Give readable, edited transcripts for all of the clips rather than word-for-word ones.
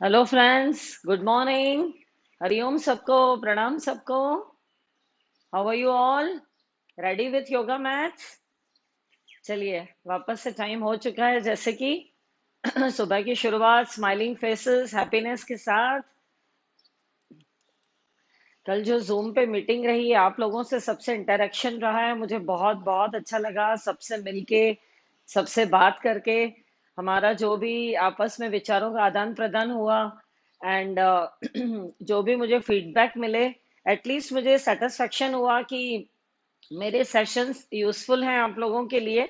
Hello friends, good morning. Hariom सबको, प्रणाम सबको। How are you all? Ready with yoga maths? चलिए, वापस से टाइम हो चुका है जैसे कि सुबह की शुरुआत स्माइलिंग फेसेस हैप्पीनेस के साथ। कल जो जूम पे मीटिंग रही, आप लोगों से सबसे इंटरेक्शन रहा है, मुझे बहुत बहुत अच्छा लगा सबसे मिलके, सबसे बात करके। हमारा जो भी आपस में विचारों का आदान प्रदान हुआ एंड जो भी मुझे फीडबैक मिले, एटलीस्ट मुझे सेटिस्फेक्शन हुआ कि मेरे सेशंस यूजफुल हैं आप लोगों के लिए।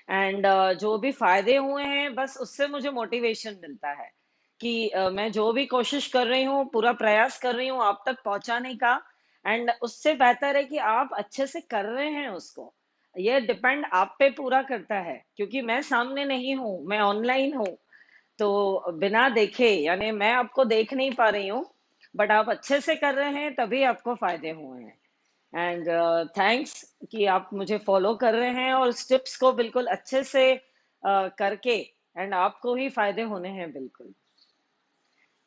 एंड जो भी फायदे हुए हैं, बस उससे मुझे मोटिवेशन मिलता है कि मैं जो भी कोशिश कर रही हूँ, पूरा प्रयास कर रही हूँ आप तक पहुंचाने का। एंड उससे बेहतर है कि आप अच्छे से कर रहे हैं उसको। ये डिपेंड आप पे पूरा करता है, क्योंकि मैं सामने नहीं हूँ, मैं ऑनलाइन हूँ। तो बिना देखे, यानी मैं आपको देख नहीं पा रही हूँ, बट आप अच्छे से कर रहे हैं तभी आपको फायदे हुए हैं। एंड थैंक्स कि आप मुझे फॉलो कर रहे हैं और स्टेप्स को बिल्कुल अच्छे से करके, एंड आपको ही फायदे होने हैं बिल्कुल।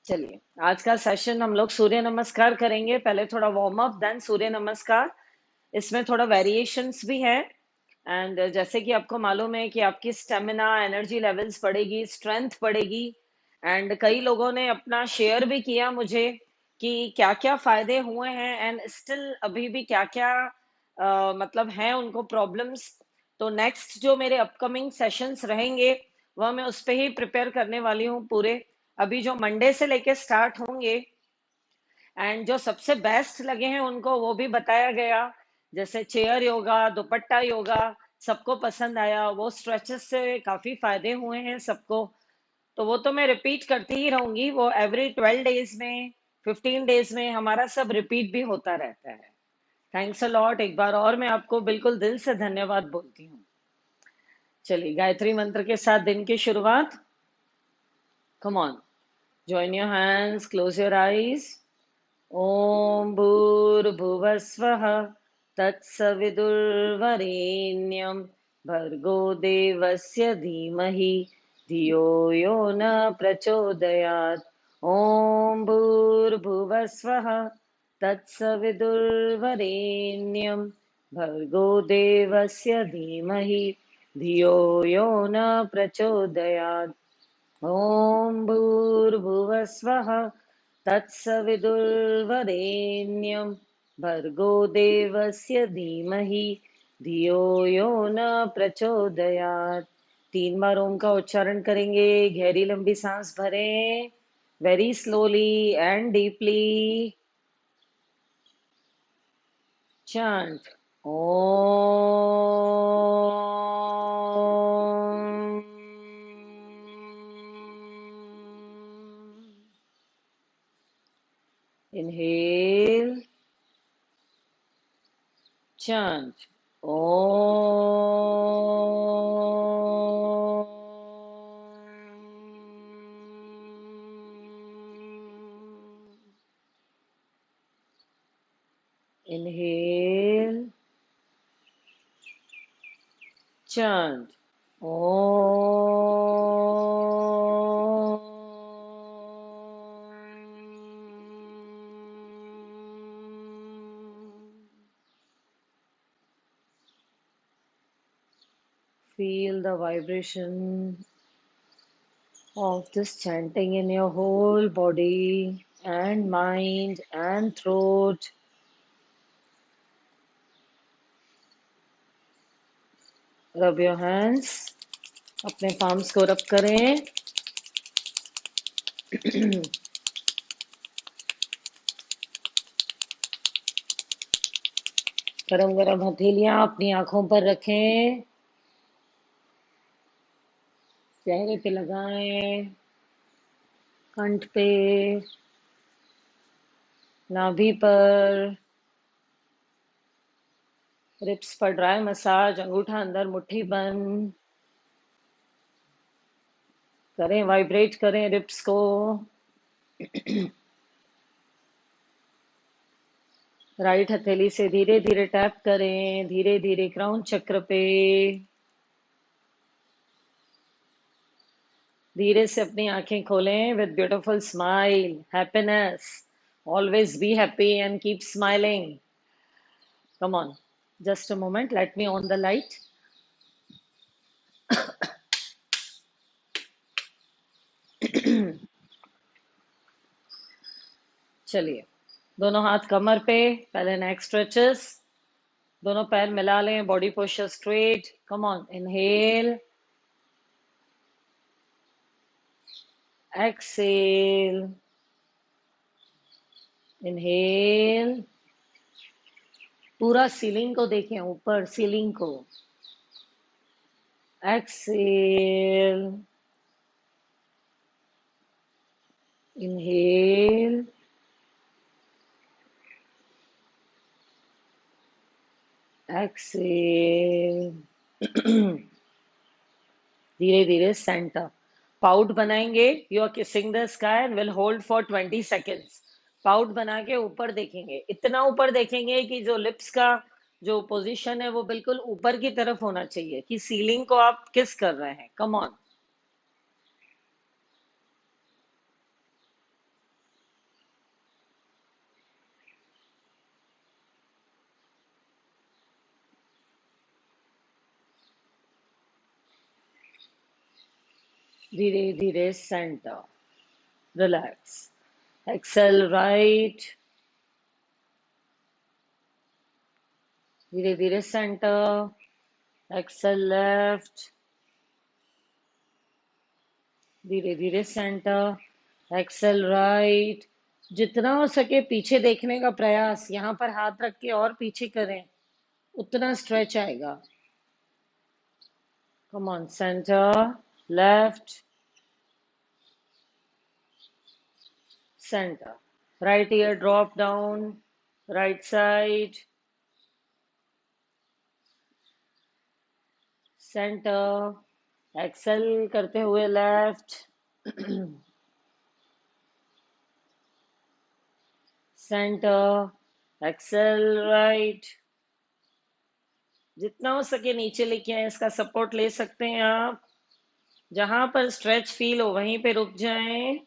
चलिए, आज का सेशन हम लोग सूर्य नमस्कार करेंगे। पहले थोड़ा वार्म अप, देन सूर्य नमस्कार। इसमें थोड़ा वेरिएशंस भी है। एंड जैसे कि आपको मालूम है कि आपकी स्टेमिना, एनर्जी लेवल्स बढ़ेगी, स्ट्रेंथ बढ़ेगी। एंड कई लोगों ने अपना शेयर भी किया मुझे कि क्या क्या फायदे हुए हैं, एंड स्टिल अभी भी क्या क्या मतलब है उनको प्रॉब्लम्स। तो नेक्स्ट जो मेरे अपकमिंग सेशंस रहेंगे, वह मैं उस पे ही प्रिपेयर करने वाली हूँ पूरे। अभी जो मंडे से लेके स्टार्ट होंगे, एंड जो सबसे बेस्ट लगे हैं उनको वो भी बताया गया। जैसे चेयर योगा, दुपट्टा योगा, सबको पसंद आया। वो स्ट्रेचेस से काफी फायदे हुए हैं सबको। तो वो तो मैं रिपीट करती ही रहूंगी, वो एवरी 12 डेज में, 15 डेज में हमारा सब रिपीट भी होता रहता है। थैंक्स अ लॉट, एक बार और मैं आपको बिल्कुल दिल से धन्यवाद बोलती हूँ। चलिए, गायत्री मंत्र के साथ दिन की शुरुआत। Come on, join your hands, close your eyes. ॐ भूर्भुवस्वः तत्सवितुर्वरेण्यं भर्गो देवस्य धीमहि धियो यो न प्रचोदयात्। ॐ भूर्भुवस्वः तत्सवितुर्वरेण्यं भर्गो देवस्य धीमहि धियो यो न प्रचोदयात्। ॐ भूर्भुवस्वः तत्सवितुर्वरेण्यं भर्गो देवस्य धीमहि धियो यो न प्रचोदयात्। 3 बार ओम का उच्चारण करेंगे। गहरी लंबी सांस भरें, very slowly and deeply. Chant Om. Inhale, chant Om. Inhale, chant Om. Feel the vibration of this chanting in your whole body and mind and throat. Rub your hands, अपने palms को रब करें। गरम गरम हथेलियां अपनी आंखों पर रखें, चेहरे पे लगाएं, कंठ पे, नाभि पर, रिप्स पर ड्राई मसाज, अंगूठा अंदर मुट्ठी बंद करें, वाइब्रेट करें रिप्स को। राइट हथेली से धीरे धीरे टैप करें, धीरे धीरे क्राउन चक्र पे। धीरे से अपनी आंखें खोलें with beautiful smile, happiness, always be happy and keep smiling. Come on, just a moment, let me on the light. चलिए, दोनों हाथ कमर पे, पहले नेक स्ट्रेचेस. दोनों पैर मिला लें, body posture straight. Come on, inhale, exhale, inhale. पूरा सीलिंग को देखें, ऊपर सीलिंग को. Exhale, inhale, exhale. धीरे धीरे सेंटर. पाउट बनाएंगे. You are kissing the sky and will hold for 20 seconds. Pout बना के ऊपर देखेंगे, इतना ऊपर देखेंगे कि जो लिप्स का जो पोजीशन है वो बिल्कुल ऊपर की तरफ होना चाहिए, कि सीलिंग को आप किस कर रहे हैं. Come on. धीरे धीरे सेंटर. रिलैक्स. Excel right. धीरे धीरे सेंटर. Excel left. धीरे धीरे सेंटर. Excel right. जितना हो सके पीछे देखने का प्रयास, यहाँ पर हाथ रख के और पीछे करें, उतना स्ट्रेच आएगा. Come on, centre, left, centre. Right ear drop down, right side, centre. Exhale करते हुए लेफ्ट, सेंटर. Excel right. जितना हो सके नीचे लेके आए, इसका सपोर्ट ले सकते हैं आप. जहां पर स्ट्रेच फील हो वहीं पे रुक जाएं.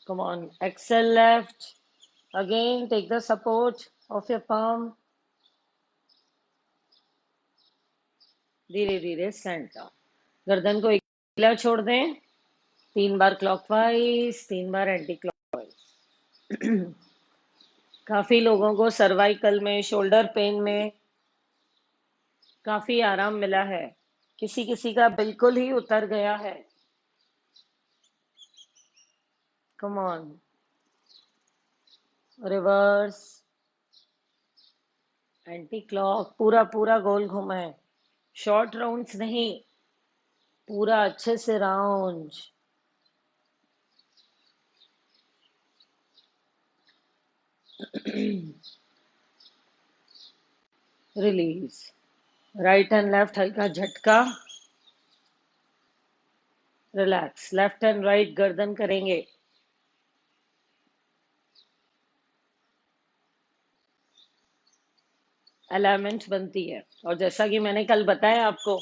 Come on, exhale left. Again take the support of your palm. धीरे धीरे सेंटर. गर्दन को एक ढीला छोड़ दें. 3 बार क्लॉकवाइज, 3 बार एंटी क्लॉकवाइज. काफी लोगों को सर्वाइकल में, शोल्डर पेन में काफी आराम मिला है. किसी किसी का बिल्कुल ही उतर गया है. Come on, reverse, anti clock. पूरा पूरा गोल घुमाएं. शॉर्ट राउंड्स नहीं, पूरा अच्छे से round. Release. Right and left हल्का झटका. रिलैक्स. लेफ्ट एंड राइट गर्दन करेंगे. अलाइनमेंट बनती है. और जैसा कि मैंने कल बताया आपको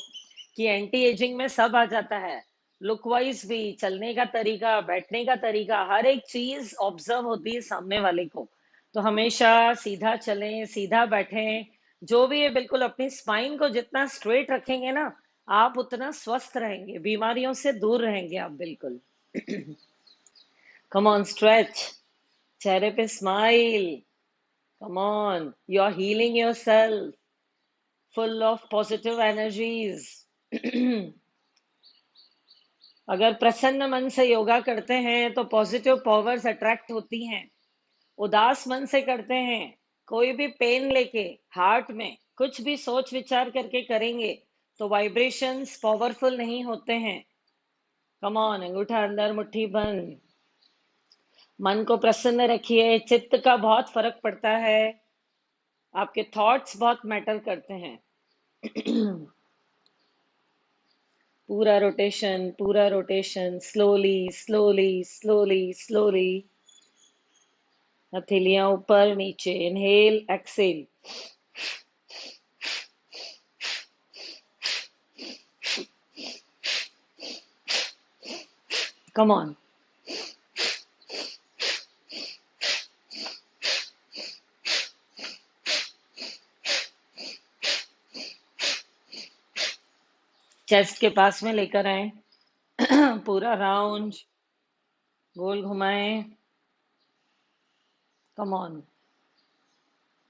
कि एंटी एजिंग में सब आ जाता है. लुक वाइज भी, चलने का तरीका, बैठने का तरीका, हर एक चीज ऑब्जर्व होती है सामने वाले को. तो हमेशा सीधा चलें, सीधा बैठें. जो भी है बिल्कुल अपनी स्पाइन को जितना स्ट्रेट रखेंगे ना, आप उतना स्वस्थ रहेंगे, बीमारियों से दूर रहेंगे आप बिल्कुल. Come on, stretch. चेहरे पे smile. Come on, you are healing yourself, full of positive energies. अगर प्रसन्न मन से योगा करते हैं तो पॉजिटिव पावर्स अट्रैक्ट होती हैं. उदास मन से करते हैं, कोई भी पेन लेके, हार्ट में कुछ भी सोच विचार करके करेंगे तो वाइब्रेशंस पावरफुल नहीं होते हैं. कम ऑन, अंगूठा अंदर, मुट्ठी बंद. मन को प्रसन्न रखिए. चित्त का बहुत फर्क पड़ता है. आपके थॉट्स बहुत मैटर करते हैं. पूरा rotation. Slowly slowly slowly slowly. हथेलियां ऊपर नीचे. Inhale, exhale. Come on. Chest के पास में लेकर आए। पूरा राउंड गोल घुमाएं। Come on.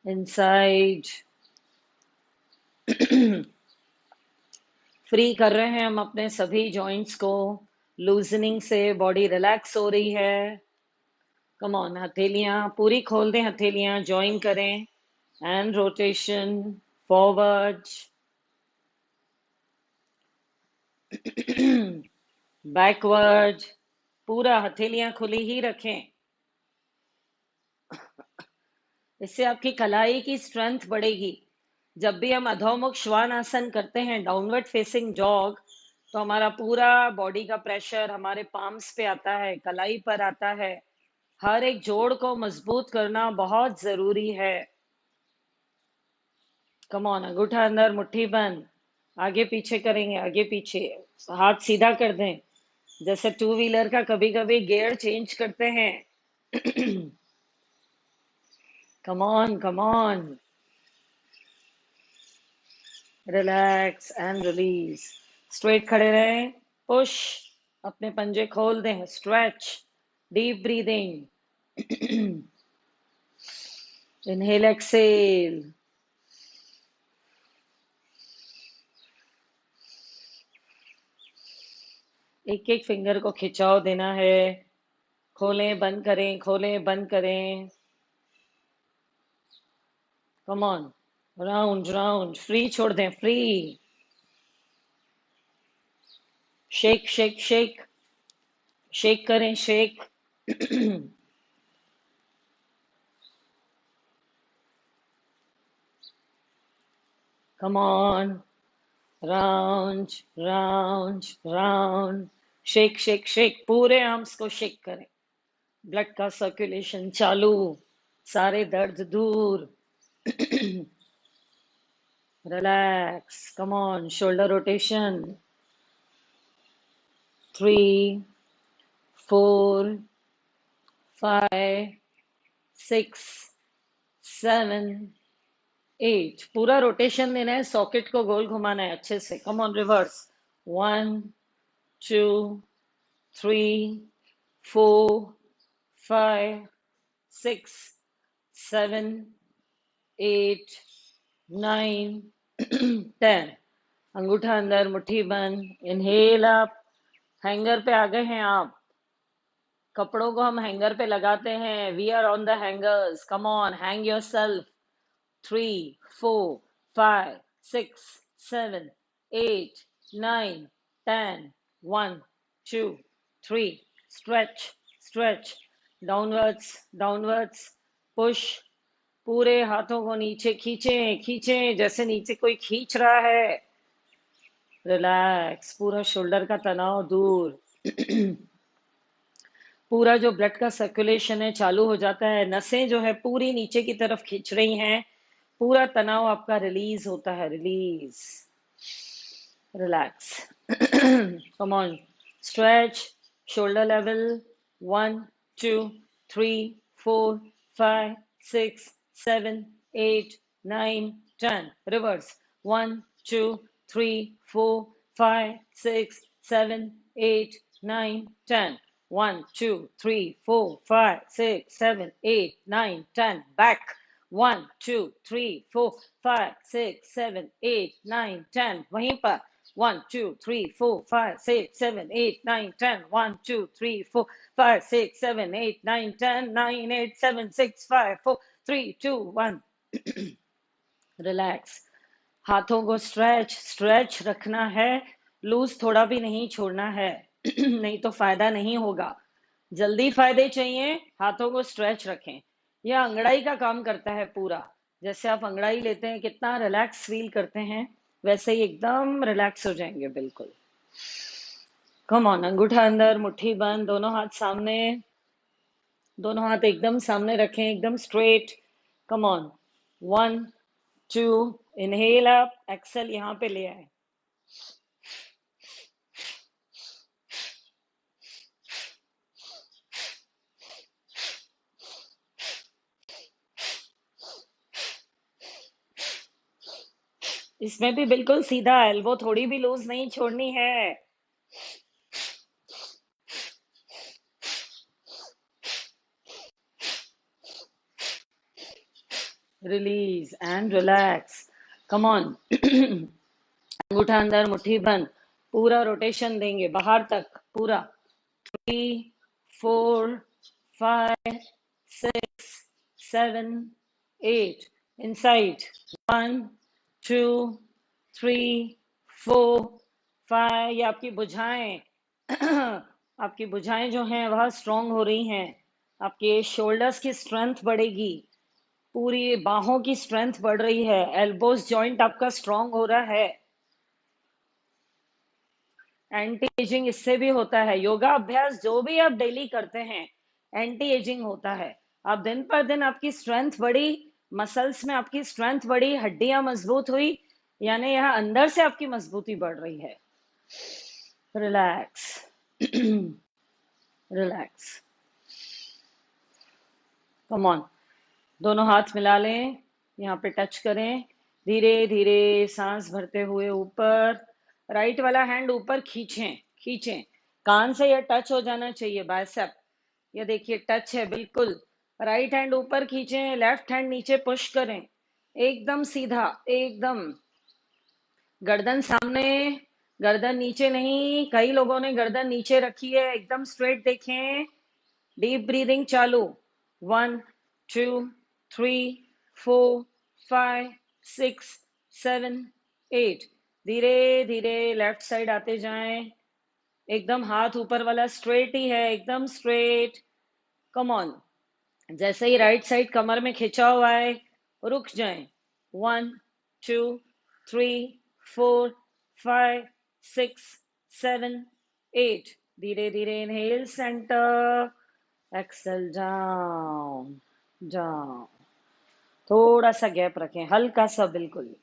इनसाइड। फ्री कर रहे हैं हम अपने सभी जॉइंट्स को। लूजनिंग से बॉडी रिलैक्स हो रही है। Come on. हथेलियां पूरी खोल दें, हथेलियां ज्वाइन करें। And rotation forward, backward. पूरा हथेलियां खुली ही रखें। इससे आपकी कलाई की स्ट्रेंथ बढ़ेगी। जब भी हम अधोमुख श्वान आसन करते हैं, डाउनवर्ड फेसिंग डॉग, तो हमारा पूरा बॉडी का प्रेशर हमारे पाम्स पे आता है, कलाई पर आता है। हर एक जोड़ को मजबूत करना बहुत जरूरी है। Come on. अंगूठा अंदर, मुट्ठी बंद। आगे पीछे करेंगे, आगे पीछे। हाथ सीधा कर दें, जैसे टू व्हीलर का कभी कभी गियर चेंज करते हैं। Come on, come on. Relax and release. Straight खड़े रहें। पुश। अपने पंजे खोल दें। Stretch. Deep breathing. Inhale, exhale. एक एक फिंगर को खिंचाव देना है। खोलें बंद करें, खोलें बंद करें। Come on. Round round. Free छोड़ दें, free. Shake shake shake. Shake करें, shake. Come on. Round round round. Shake shake shake. पूरे आर्म्स को शेक करें। ब्लड का सर्कुलेशन चालू, सारे दर्द दूर। Relax. Come on. Shoulder rotation. 3, 4, 5, 6, 7, 8। पूरा रोटेशन देना है, सॉकेट को गोल घुमाना है अच्छे से। Come on. रिवर्स। 1, 2, 3, 4, 5, 6, 7, 8, 9, 10। अंगूठा अंदर, मुट्ठी बंद। Inhale up. हैंगर पे आ गए हैं आप। कपड़ों को हम हैंगर पे लगाते हैं। We are on the hangers. Come on, hang yourself. 3, 4, 5, 6, 7, 8, 9, 10, 1, 2, 3। Stretch stretch. Downwards downwards. Push. पूरे हाथों को नीचे खींचे खींचे, जैसे नीचे कोई खींच रहा है। रिलैक्स। पूरा शोल्डर का तनाव दूर। पूरा जो ब्लड का सर्कुलेशन है चालू हो जाता है। नसें जो है पूरी नीचे की तरफ खींच रही हैं। पूरा तनाव आपका रिलीज होता है। Release. Relax. Come on. Stretch. Shoulder level. 1, 2, 3, 4, 5, 6, 7, 8, 9, 10। Reverse. 1, 2, 3, 4, 5, 6, 7, 8, 9, 10। 1, 2, 3, 4, 5, 6, 7, 8, 9, 10. Back. 1, 2, 3, 4, 5, 6, 7, 8, 9, 10। वहीं पर। 1, 2, 3, 4, 5, 6, 7, 8, 9, 10. 1, 2, 3, 4, 5, 6, 7, 8, 9, 10. 9, 8, 7, 6, 5, 4, 3, 2, 1। रिलैक्स। हाथों को स्ट्रेच स्ट्रेच रखना है। लूज थोड़ा भी नहीं छोड़ना है। नहीं तो फायदा नहीं होगा। जल्दी फायदे चाहिए, हाथों को स्ट्रेच रखें। यह अंगड़ाई का काम करता है पूरा। जैसे आप अंगड़ाई लेते हैं, कितना रिलैक्स फील करते हैं, वैसे ही एकदम रिलैक्स हो जाएंगे बिल्कुल। Come on. अंगूठा अंदर, मुट्ठी बंद, दोनों हाथ सामने। दोनों हाथ एकदम सामने रखें, एकदम straight. Come on. 1, 2। Inhale up, exhale यहाँ पे ले आए। इसमें भी बिल्कुल सीधा, एल्बो थोड़ी भी लूज नहीं छोड़नी है। Release and relax. Come on. अंगूठा अंदर, मुट्ठी बंद। पूरा रोटेशन देंगे बाहर तक पूरा। 3, 4, 5, 6, 7, 8। इनसाइड। 1, 2, 3, 4, 5। ये आपकी भुजाएं आपकी भुजाएं जो हैं वह स्ट्रांग हो रही हैं। आपके शोल्डर्स की स्ट्रेंथ बढ़ेगी। पूरी बाहों की स्ट्रेंथ बढ़ रही है। एल्बोस जॉइंट आपका स्ट्रांग हो रहा है। एंटी एजिंग इससे भी होता है। योगा अभ्यास जो भी आप डेली करते हैं, एंटी एजिंग होता है। आप दिन पर दिन आपकी स्ट्रेंथ बढ़ी, मसल्स में आपकी स्ट्रेंथ बढ़ी, हड्डियां मजबूत हुई, यानी यह अंदर से आपकी मजबूती बढ़ रही है। रिलैक्स। रिलैक्स। Come on. दोनों हाथ मिला लें, यहाँ पे टच करें। धीरे धीरे सांस भरते हुए ऊपर। राइट वाला हैंड ऊपर खींचें, खींचें। कान से यह टच हो जाना चाहिए, बाइसेप। ये देखिए टच है बिल्कुल। राइट हैंड ऊपर खींचें, लेफ्ट हैंड नीचे पुश करें। एकदम सीधा, एकदम। गर्दन सामने, गर्दन नीचे नहीं। कई लोगों ने गर्दन नीचे रखी है। एकदम स्ट्रेट देखें। डीप ब्रीदिंग चालू। 1, 2, 3, 4, 5, 6, 7, 8। धीरे धीरे लेफ्ट साइड आते जाएं। एकदम हाथ ऊपर वाला स्ट्रेट ही है, एकदम स्ट्रेट। Come on. जैसे ही राइट साइड कमर में खिंचा हुआ है, रुक जाएं। 1, 2, 3, 4, 5, 6, 7, 8। धीरे धीरे inhale centre, Excel down, down. थोड़ा सा गैप रखें, हल्का सा बिल्कुल।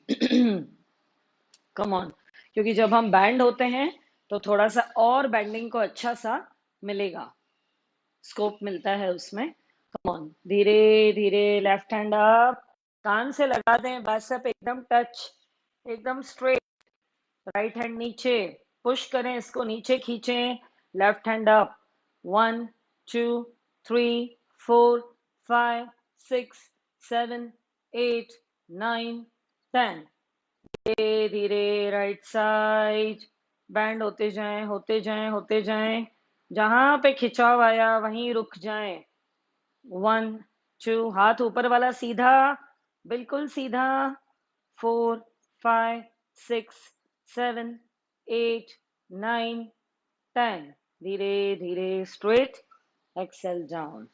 Come on. क्योंकि जब हम बैंड होते हैं तो थोड़ा सा और बैंडिंग को अच्छा सा मिलेगा, स्कोप मिलता है उसमें। Come on. धीरे धीरे लेफ्ट हैंड अप। कान से लगा दें, बाइसेप एकदम टच, एकदम स्ट्रेट। राइट हैंड नीचे, पुश करें इसको, नीचे खींचें। Left hand up. 1, 2, 3, 4, 5, 6, 7, 8, 9, 10। धीरे धीरे राइट साइड बैंड होते जाएं, होते जाएं, होते जाएं। जहां पे खिंचाव आया वहीं रुक जाएं। 1, 2, हाथ ऊपर वाला सीधा, बिल्कुल सीधा। 4, 5, 6, 7, 8, 9, 10। धीरे धीरे स्ट्रेट, एक्सेल डाउन।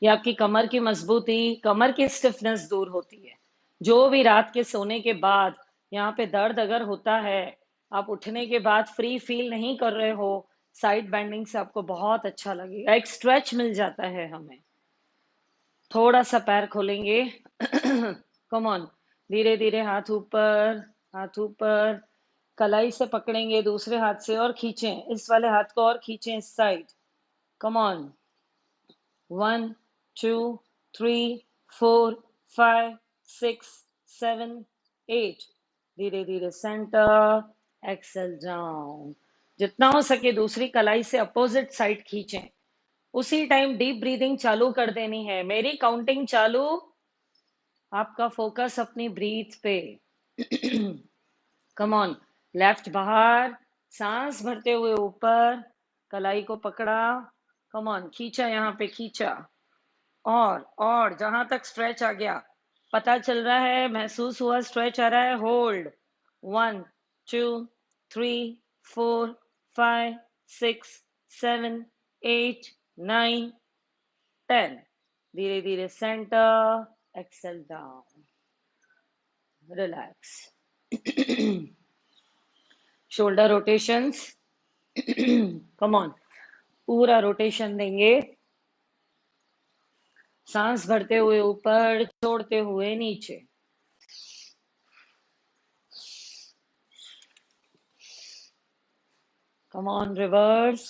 ये आपकी कमर की मजबूती, कमर की स्टिफनेस दूर होती है। जो भी रात के सोने के बाद यहाँ पे दर्द अगर होता है, आप उठने के बाद फ्री फील नहीं कर रहे हो, साइड बेंडिंग से आपको बहुत अच्छा लगेगा। एक स्ट्रेच मिल जाता है हमें। थोड़ा सा पैर खोलेंगे। Come on. धीरे धीरे हाथ ऊपर, हाथ ऊपर। कलाई से पकड़ेंगे दूसरे हाथ से और खींचें, इस वाले हाथ को और खींचें इस साइड। Come on. 1, 2, 3, 4, 5, 6, 7, 8। धीरे धीरे सेंटर, एक्सेल डाउन। जितना हो सके दूसरी कलाई से अपोजिट साइड खींचें। उसी टाइम डीप ब्रीदिंग चालू कर देनी है। मेरी काउंटिंग चालू, आपका फोकस अपनी ब्रीथ पे। Come on. लेफ्ट बाहर, सांस भरते हुए ऊपर, कलाई को पकड़ा। कम ऑन, खींचा, यहाँ पे खींचा। और जहां तक स्ट्रेच आ गया, पता चल रहा है, महसूस हुआ स्ट्रेच आ रहा है, होल्ड। 1, 2, 3, 4, 5, 6, 7, 8, 9, 10। धीरे धीरे centre, exhale down, relax. Shoulder rotations. Come on. पूरा रोटेशन देंगे। सांस भरते हुए ऊपर, छोड़ते हुए नीचे। Come on, reverse.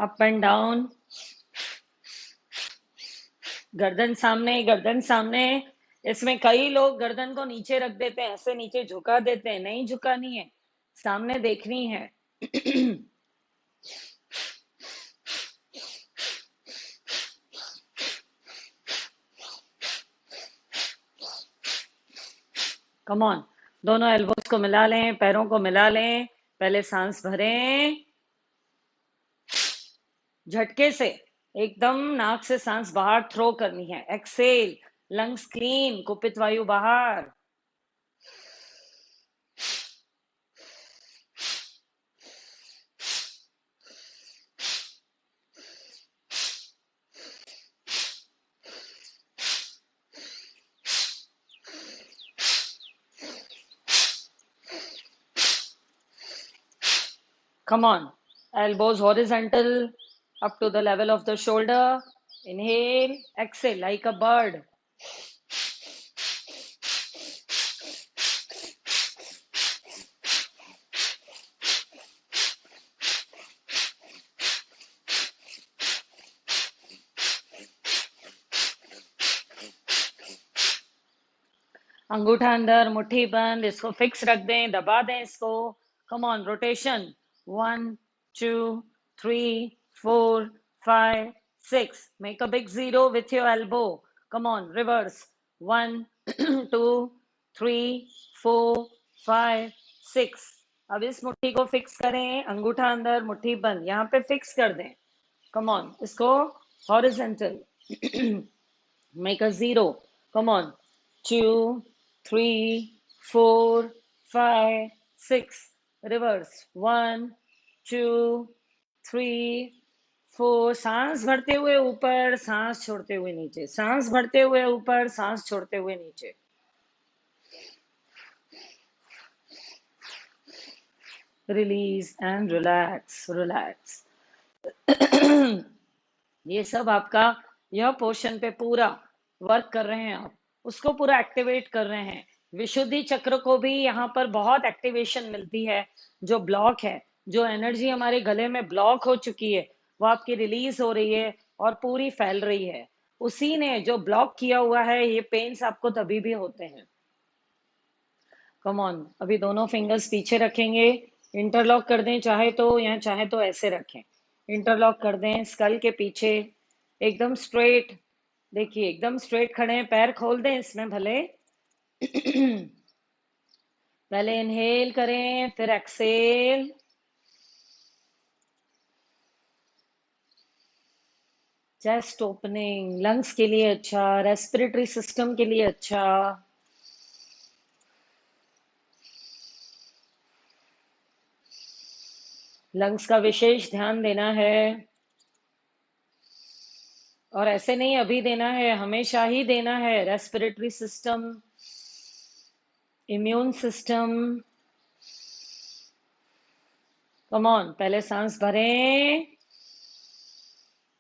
Up and down, गर्दन सामने, गर्दन सामने। इसमें कई लोग गर्दन को नीचे रख देते हैं, ऐसे नीचे झुका देते हैं, नहीं झुकानी है, सामने देखनी है। कम ऑन, दोनों एल्बोज को मिला लें, पैरों को मिला लें। पहले सांस भरें, झटके से एकदम नाक से सांस बाहर थ्रो करनी है। एक्सेल, लंग्स क्लीन, कुपित वायु बाहर। Come on, elbows horizontal up to the level of the shoulder. Inhale, exhale like a bird. अंगूठा अंदर, मुट्ठी बंद, इसको फिक्स रख दें, दबा दें इसको। Come on, rotation 1 2 3 4 5 6। Make a big zero with your elbow. Come on, reverse 1 2 3 4 5 6। अब इस मुट्ठी को फिक्स करें, अंगूठा अंदर, मुट्ठी बंद, यहाँ पे फिक्स कर दें। कम ऑन, इसको horizontal, make a zero. Come on. 2, 3, 4, 5, 6. Reverse. 1, 2, 3, 4। सांस भरते हुए ऊपर, सांस छोड़ते हुए नीचे, सांस भरते हुए ऊपर, सांस छोड़ते हुए नीचे। Release and relax, relax. ये सब आपका, यह पोर्शन पे पूरा वर्क कर रहे हैं आप, उसको पूरा एक्टिवेट कर रहे हैं। विशुद्धि चक्र को भी यहाँ पर बहुत एक्टिवेशन मिलती है। जो ब्लॉक है, जो एनर्जी हमारे गले में ब्लॉक हो चुकी है, वो आपकी रिलीज हो रही है और पूरी फैल रही है। उसी ने जो ब्लॉक किया हुआ है, ये पेन्स आपको तभी भी होते हैं। कम ऑन, अभी दोनों फिंगर्स पीछे रखेंगे, इंटरलॉक कर दें चाहे तो, या चाहे तो ऐसे रखें। इंटरलॉक कर दें स्कल के पीछे, एकदम स्ट्रेट। देखिए एकदम स्ट्रेट खड़े हैं, पैर खोल दें इसमें भले। पहले इनहेल करें, फिर एक्सेल। चेस्ट ओपनिंग लंग्स के लिए अच्छा, रेस्पिरेटरी सिस्टम के लिए अच्छा। लंग्स का विशेष ध्यान देना है, और ऐसे नहीं अभी देना है, हमेशा ही देना है। Respiratory system, immune system. Come on, पहले सांस भरें,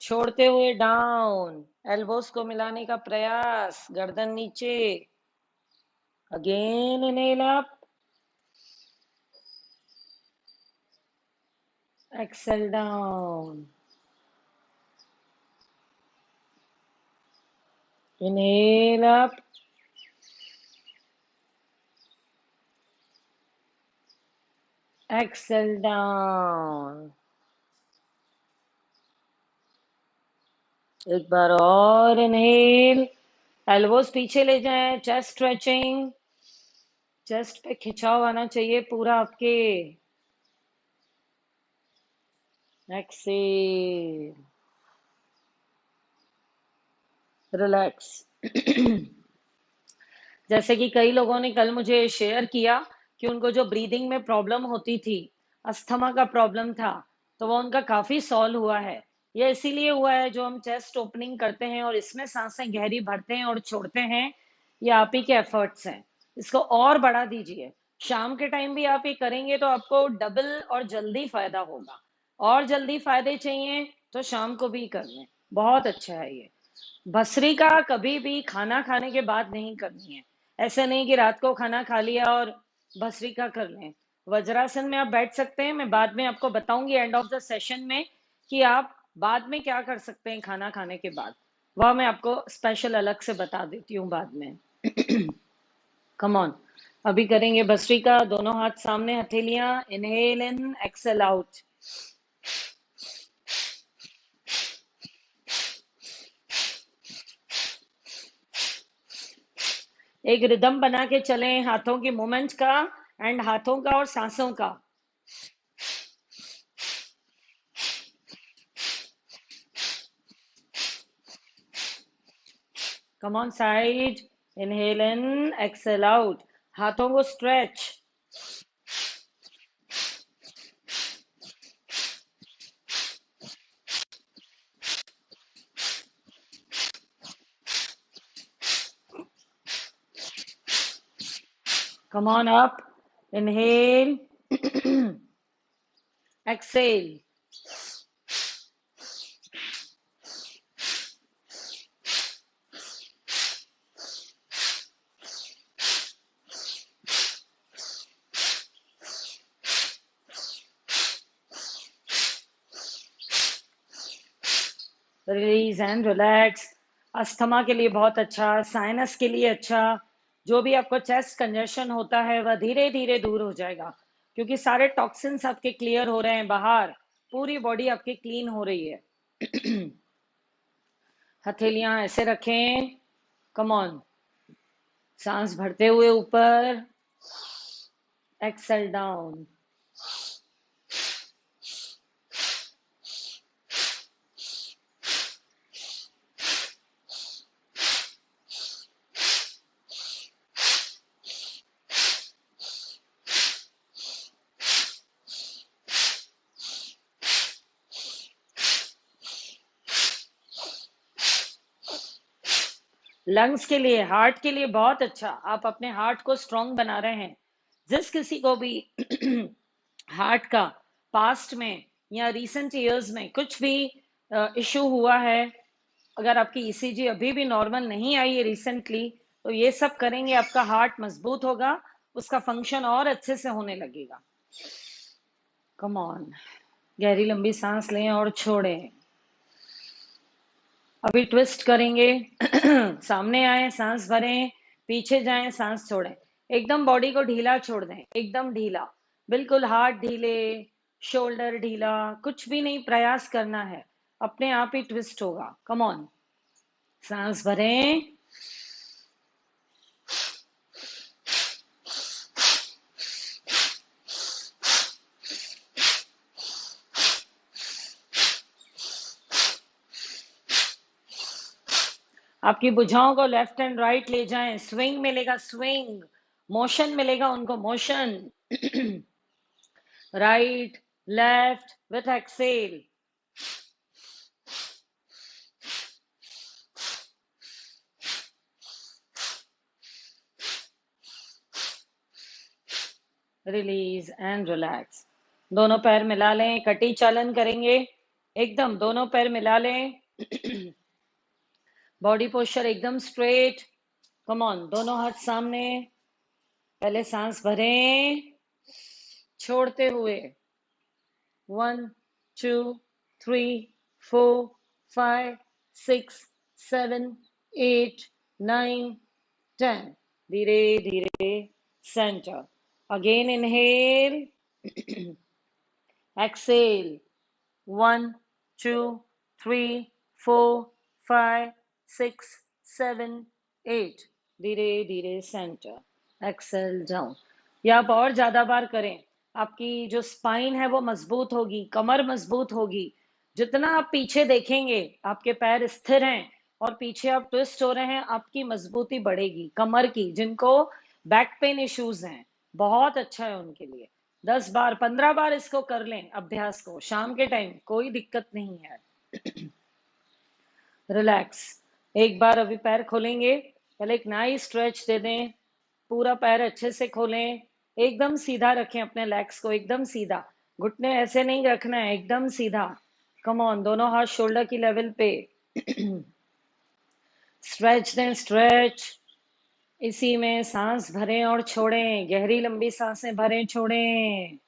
छोड़ते हुए डाउन, एल्बोस को मिलाने का प्रयास, गर्दन नीचे। Again inhale up, exhale down. Inhale up, exhale down. एक बार और इनहेल, एल्बोस पीछे ले जाएं, चेस्ट स्ट्रेचिंग, चेस्ट पे खिंचाव आना चाहिए पूरा आपके। Exhale, relax. जैसे कि कई लोगों ने कल मुझे शेयर किया कि उनको जो ब्रीदिंग में प्रॉब्लम होती थी, अस्थमा का प्रॉब्लम था, तो वो उनका काफी सॉल्व हुआ है। ये इसीलिए हुआ है, जो हम चेस्ट ओपनिंग करते हैं और इसमें सांसें गहरी भरते हैं और छोड़ते हैं, ये आप ही के एफर्ट्स हैं। इसको और बढ़ा दीजिए, शाम के टाइम भी आप ये करेंगे तो आपको डबल और जल्दी फायदा होगा। और जल्दी फायदे चाहिए तो शाम को भी कर लें, बहुत अच्छा है ये। भस्त्रिका कभी भी खाना खाने के बाद नहीं करनी है। ऐसे नहीं कि रात को खाना खा लिया और भस्त्रिका कर लें। वज्रासन में आप बैठ सकते हैं, मैं बाद में आपको बताऊंगी एंड ऑफ द सेशन में कि आप बाद में क्या कर सकते हैं खाना खाने के बाद, वह मैं आपको स्पेशल अलग से बता देती हूँ बाद में। Come on. अभी करेंगे भस्त्रिका, दोनों हाथ सामने, हथेलियां, इनहेल इन, एक्सेल आउट। एक रिदम बना के चलें हाथों की मूवमेंट का एंड हाथों का और सांसों का। Come on side, inhale in, exhale out. हाथों को stretch. Come on up, inhale, exhale. Release and relax. Asthma के लिए बहुत अच्छा, साइनस के लिए अच्छा। जो भी आपको चेस्ट कंजेशन होता है वह धीरे धीरे दूर हो जाएगा, क्योंकि सारे टॉक्सिन्स आपके क्लियर हो रहे हैं बाहर, पूरी बॉडी आपकी क्लीन हो रही है। हथेलियां ऐसे रखें। Come on. सांस भरते हुए ऊपर, एक्सेल डाउन। लंग्स के लिए, हार्ट के लिए बहुत अच्छा। आप अपने हार्ट को स्ट्रांग बना रहे हैं। जिस किसी को भी हार्ट का पास्ट में या रिसेंट ईयर्स में कुछ भी इशू हुआ है, अगर आपकी ईसीजी अभी भी नॉर्मल नहीं आई है रिसेंटली, तो ये सब करेंगे, आपका हार्ट मजबूत होगा, उसका फंक्शन और अच्छे से होने लगेगा। Come on. गहरी लंबी सांस लें और छोड़ें। अभी ट्विस्ट करेंगे। सामने आए, सांस भरें, पीछे जाएं, सांस छोड़ें। एकदम बॉडी को ढीला छोड़ दें, एकदम ढीला, बिल्कुल हाथ ढीले, शोल्डर ढीला, कुछ भी नहीं प्रयास करना है, अपने आप ही ट्विस्ट होगा। Come on. सांस भरें, आपकी भुजाओं को लेफ्ट एंड राइट ले जाएं, स्विंग मिलेगा, स्विंग मोशन मिलेगा उनको, motion. Right, left with exhale. Release and relax. दोनों पैर मिला लें, कटी चालन करेंगे। एकदम दोनों पैर मिला लें। बॉडी पोस्चर एकदम स्ट्रेट। कम ऑन, दोनों हाथ सामने। पहले सांस भरें, छोड़ते हुए। 1 2 3 4 5 6 7 8 9 10। धीरे धीरे सेंटर। Again inhale, Excel. 1 2 3 4 5 6 7 8। धीरे धीरे सेंटर, एक्सेल डाउन। या आप और ज्यादा बार करें, आपकी जो स्पाइन है वो मजबूत होगी, कमर मजबूत होगी। जितना आप पीछे देखेंगे, आपके पैर स्थिर हैं और पीछे आप ट्विस्ट हो रहे हैं, आपकी मजबूती बढ़ेगी कमर की। जिनको बैक पेन इश्यूज हैं, बहुत अच्छा है उनके लिए। 10 बार 15 बार इसको कर लें अभ्यास को, शाम के टाइम कोई दिक्कत नहीं है। रिलैक्स। एक बार अभी पैर खोलेंगे, पहले एक नाइस स्ट्रेच दे दें, पूरा पैर अच्छे से खोलें, एकदम सीधा रखें अपने लेग्स को, एकदम सीधा, घुटने ऐसे नहीं रखना है, एकदम सीधा। कम ऑन, दोनों हाथ शोल्डर की लेवल पे। स्ट्रेच दें, स्ट्रेच। इसी में सांस भरें और छोड़ें, गहरी लंबी सांसें भरें, छोड़ें।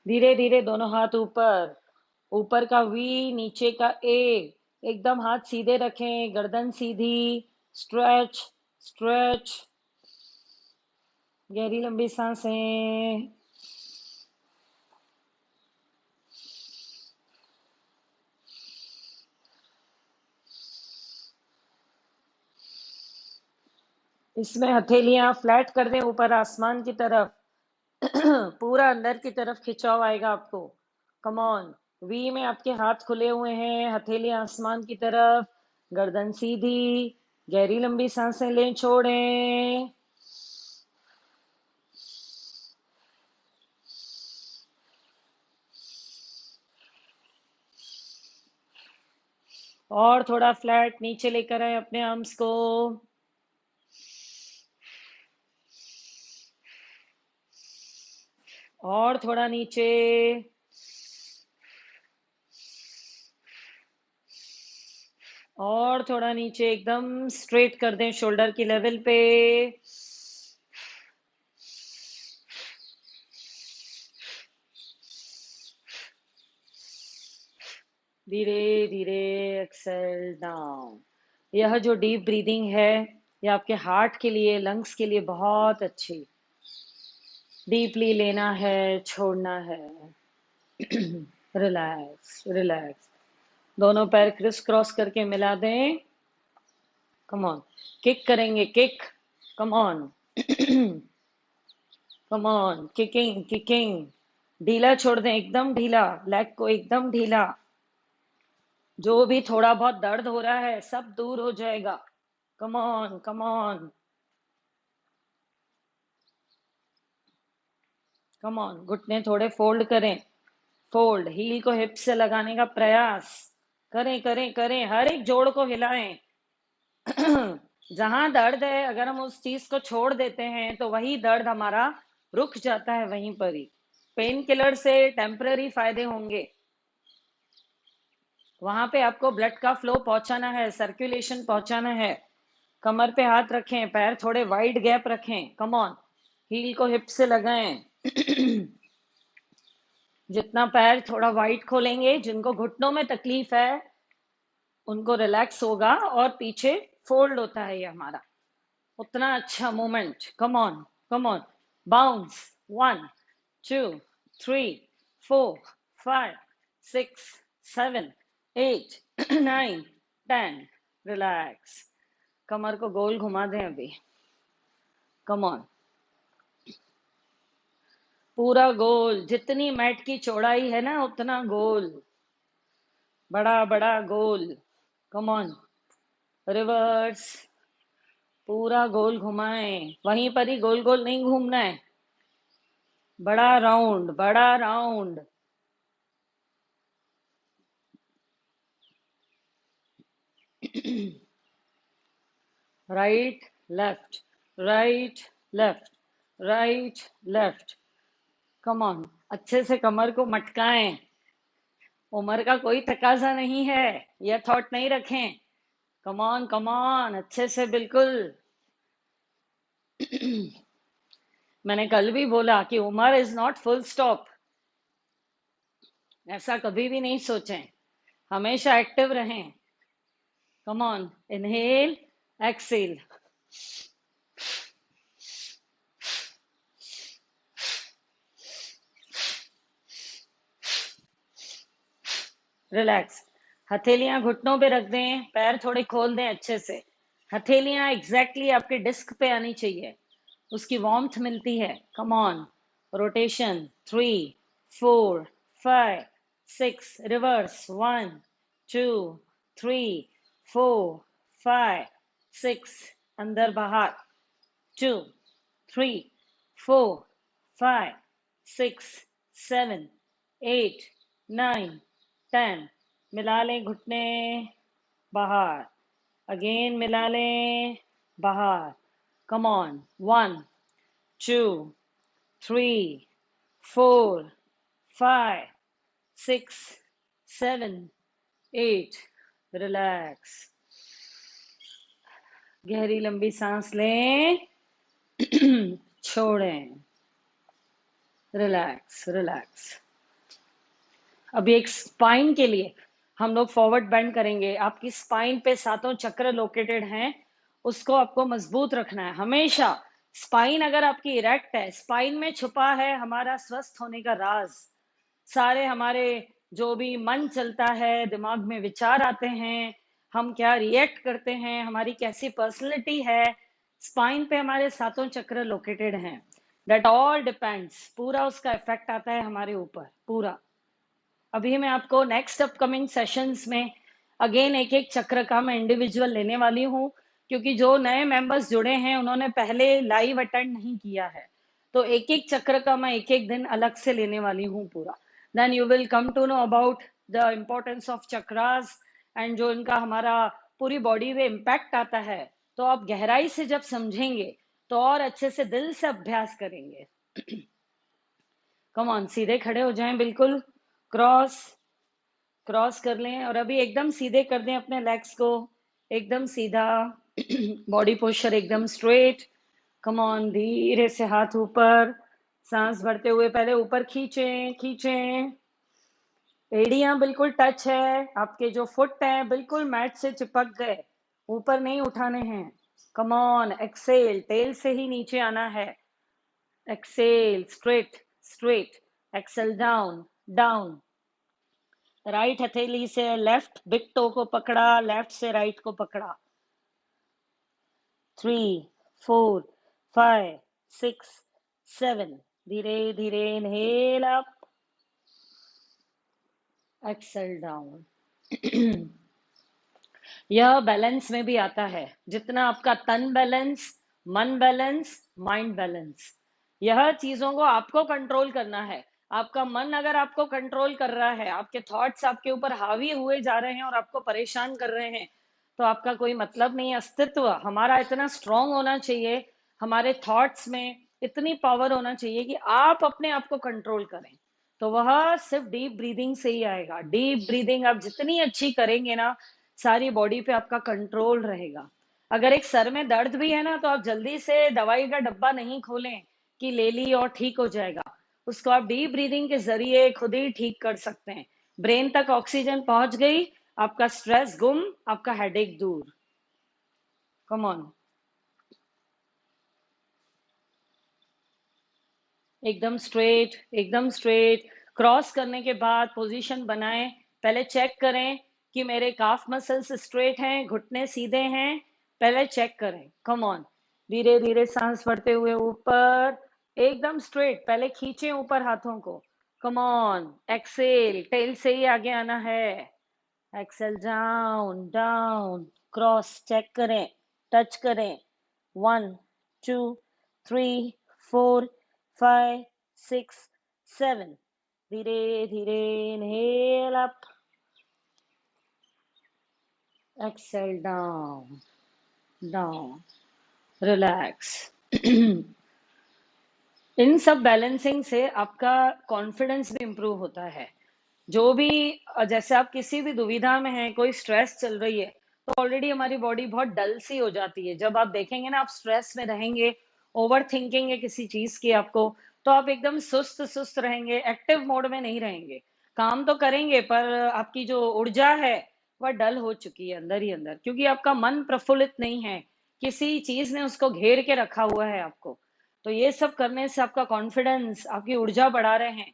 धीरे धीरे दोनों हाथ ऊपर, ऊपर का वी, नीचे का ए। एकदम हाथ सीधे रखें, गर्दन सीधी। Stretch, stretch. गहरी लंबी सांसें। इसमें हथेलियां फ्लैट कर दें ऊपर आसमान की तरफ। पूरा अंदर की तरफ खिंचाव आएगा आपको। Come on. वी में आपके हाथ खुले हुए हैं, हथेलियां आसमान की तरफ, गर्दन सीधी। गहरी लंबी सांसें लें, छोड़ें। और थोड़ा फ्लैट नीचे लेकर आए अपने आर्म्स को। और थोड़ा नीचे। और थोड़ा नीचे, एकदम स्ट्रेट कर दें शोल्डर की लेवल पे। धीरे धीरे एक्सेल डाउन। यह जो डीप ब्रीदिंग है, यह आपके हार्ट के लिए, लंग्स के लिए बहुत अच्छी। डीपली लेना है, छोड़ना है। Relax, relax. दोनों पैर क्रिस क्रॉस करके मिला दें। Come on. किक करेंगे, kick. Come on. Come on, kicking, kicking. ढीला छोड़ दें, एकदम ढीला, लेग को एकदम ढीला। जो भी थोड़ा बहुत दर्द हो रहा है, सब दूर हो जाएगा। कम on, come on. Come on, घुटने थोड़े फोल्ड करें। फोल्ड, हील को हिप से लगाने का प्रयास करें, करें, करें। हर एक जोड़ को हिलाएं। जहां दर्द है, अगर हम उस चीज को छोड़ देते हैं तो वही दर्द हमारा रुक जाता है वहीं पर ही। पेन किलर से टेम्पररी फायदे होंगे, वहां पे आपको ब्लड का फ्लो पहुंचाना है, सर्कुलेशन पहुंचाना है। कमर पे हाथ रखें, पैर थोड़े वाइड गैप रखें। Come on. हील को हिप से लगाएं। जितना पैर थोड़ा वाइड खोलेंगे, जिनको घुटनों में तकलीफ है उनको रिलैक्स होगा, और पीछे फोल्ड होता है ये हमारा, उतना अच्छा movement. Come on, come on. Bounce. 1 2 3 4 5 6 7 8 9 10। Relax. कमर को गोल घुमा दें अभी। Come on. पूरा गोल, जितनी मैट की चौड़ाई है ना उतना गोल, बड़ा बड़ा गोल। Come on. रिवर्स। पूरा गोल घुमाएं, वहीं पर ही, गोल गोल नहीं घूमना है। बड़ा राउंड, बड़ा round. Right, left, right, left, right, left. Come on. अच्छे से कमर को मटकाएं। उम्र का कोई तकाजा नहीं है, यह थॉट नहीं रखें। कम ऑन, कम ऑन, अच्छे से, बिल्कुल। मैंने कल भी बोला कि उम्र इज नॉट फुल स्टॉप। ऐसा कभी भी नहीं सोचें, हमेशा एक्टिव रहें। Come on. Inhale, exhale. Relax. हथेलियां घुटनों पे रख दें, पैर थोड़े खोल दें अच्छे से। हथेलियां एग्जैक्टली आपके डिस्क पे आनी चाहिए, उसकी वार्मथ मिलती है। Come on. रोटेशन। 3 4 5 6। रिवर्स। 1 2 3 4 5 6। अंदर बाहर। 2 3 4 5 6 7 8 9 10। मिला लें घुटने, बाहर। अगेन मिला लें, बाहर। कम ऑन। 1 2 3 4 5 6 7 8। रिलैक्स। गहरी लंबी सांस लें। छोड़ें। Relax, relax. अभी एक स्पाइन के लिए हम लोग फॉरवर्ड बेंड करेंगे। आपकी स्पाइन पे सातों चक्र लोकेटेड हैं, उसको आपको मजबूत रखना है हमेशा। स्पाइन अगर आपकी इरेक्ट है, स्पाइन में छुपा है हमारा स्वस्थ होने का राज। सारे हमारे जो भी मन चलता है, दिमाग में विचार आते हैं, हम क्या रिएक्ट करते हैं, हमारी कैसी पर्सनैलिटी है, स्पाइन पे हमारे सातों चक्र लोकेटेड हैं। दैट ऑल डिपेंड्स, पूरा उसका इफेक्ट आता है हमारे ऊपर पूरा। अभी मैं आपको नेक्स्ट अपकमिंग सेशंस में अगेन एक एक चक्र का मैं इंडिविजुअल लेने वाली हूँ, क्योंकि जो नए मेंबर्स जुड़े हैं उन्होंने पहले लाइव अटेंड नहीं किया है। तो एक एक चक्र का मैं एक एक दिन अलग से लेने वाली हूँ पूरा। Then you will come to know about the importance of chakras and जो इनका हमारा पूरी बॉडी में इम्पैक्ट आता है। तो आप गहराई से जब समझेंगे तो और अच्छे से दिल से अभ्यास करेंगे। कम ऑन, सीधे खड़े हो जाएं, बिल्कुल क्रॉस क्रॉस कर लें और अभी एकदम सीधे कर दें अपने लेग्स को, एकदम सीधा। बॉडी पोस्चर एकदम स्ट्रेट। कम ऑन, धीरे से हाथ ऊपर, सांस भरते हुए पहले ऊपर खींचें खींचें। एड़ियां बिल्कुल टच है, आपके जो फुट हैं बिल्कुल मैट से चिपक गए, ऊपर नहीं उठाने हैं। कम ऑन, एक्सेल, टेल से ही नीचे आना है। Exhale, straight straight, exhale down down. Right हथेली से लेफ्ट बिग टो को पकड़ा, लेफ्ट से राइट को पकड़ा। 3, 4, 5, 6, 7। धीरे धीरे इनहेल अप, एक्सेल डाउन। यह बैलेंस में भी आता है, जितना आपका तन बैलेंस, मन बैलेंस, माइंड बैलेंस, यह चीजों को आपको कंट्रोल करना है। आपका मन अगर आपको कंट्रोल कर रहा है, आपके थॉट्स आपके ऊपर हावी हुए जा रहे हैं और आपको परेशान कर रहे हैं, तो आपका कोई मतलब नहीं है। अस्तित्व हमारा इतना स्ट्रांग होना चाहिए, हमारे थॉट्स में इतनी पावर होना चाहिए कि आप अपने आप को कंट्रोल करें। तो वह सिर्फ डीप ब्रीदिंग से ही आएगा। डीप ब्रीदिंग आप जितनी अच्छी करेंगे ना, सारी बॉडी पे आपका कंट्रोल रहेगा। अगर एक सर में दर्द भी है ना, तो आप जल्दी से दवाई का डब्बा नहीं खोलें कि ले ली और ठीक हो जाएगा। उसको आप डीप ब्रीदिंग के जरिए खुद ही ठीक कर सकते हैं। ब्रेन तक ऑक्सीजन पहुंच गई, आपका स्ट्रेस गुम, आपका हेडेक दूर। कम ऑन, एकदम स्ट्रेट एकदम स्ट्रेट। क्रॉस करने के बाद पोजीशन बनाएं। पहले चेक करें कि मेरे काफ मसल्स स्ट्रेट हैं, घुटने सीधे हैं, पहले चेक करें। कम ऑन, धीरे धीरे सांस भरते हुए ऊपर, एकदम स्ट्रेट, पहले खींचे ऊपर हाथों को। कम ऑन, एक्सेल, टेल से ही आगे आना है। Exhale down down, cross check करें, टच करें। 1, 2, 3, 4, 5, 6, 7। धीरे धीरे inhale up, exhale down down, relax. इन सब बैलेंसिंग से आपका कॉन्फिडेंस भी इंप्रूव होता है। जो भी जैसे आप किसी भी दुविधा में हैं, कोई स्ट्रेस चल रही है, तो ऑलरेडी हमारी बॉडी बहुत डल सी हो जाती है। जब आप देखेंगे ना, आप स्ट्रेस में रहेंगे, ओवर थिंकिंग है किसी चीज की आपको, तो आप एकदम सुस्त सुस्त रहेंगे, एक्टिव मोड में नहीं रहेंगे। काम तो करेंगे पर आपकी जो ऊर्जा है वह डल हो चुकी है अंदर ही अंदर, क्योंकि आपका मन प्रफुल्लित नहीं है, किसी चीज ने उसको घेर के रखा हुआ है आपको। तो ये सब करने से आपका कॉन्फिडेंस, आपकी ऊर्जा बढ़ा रहे हैं।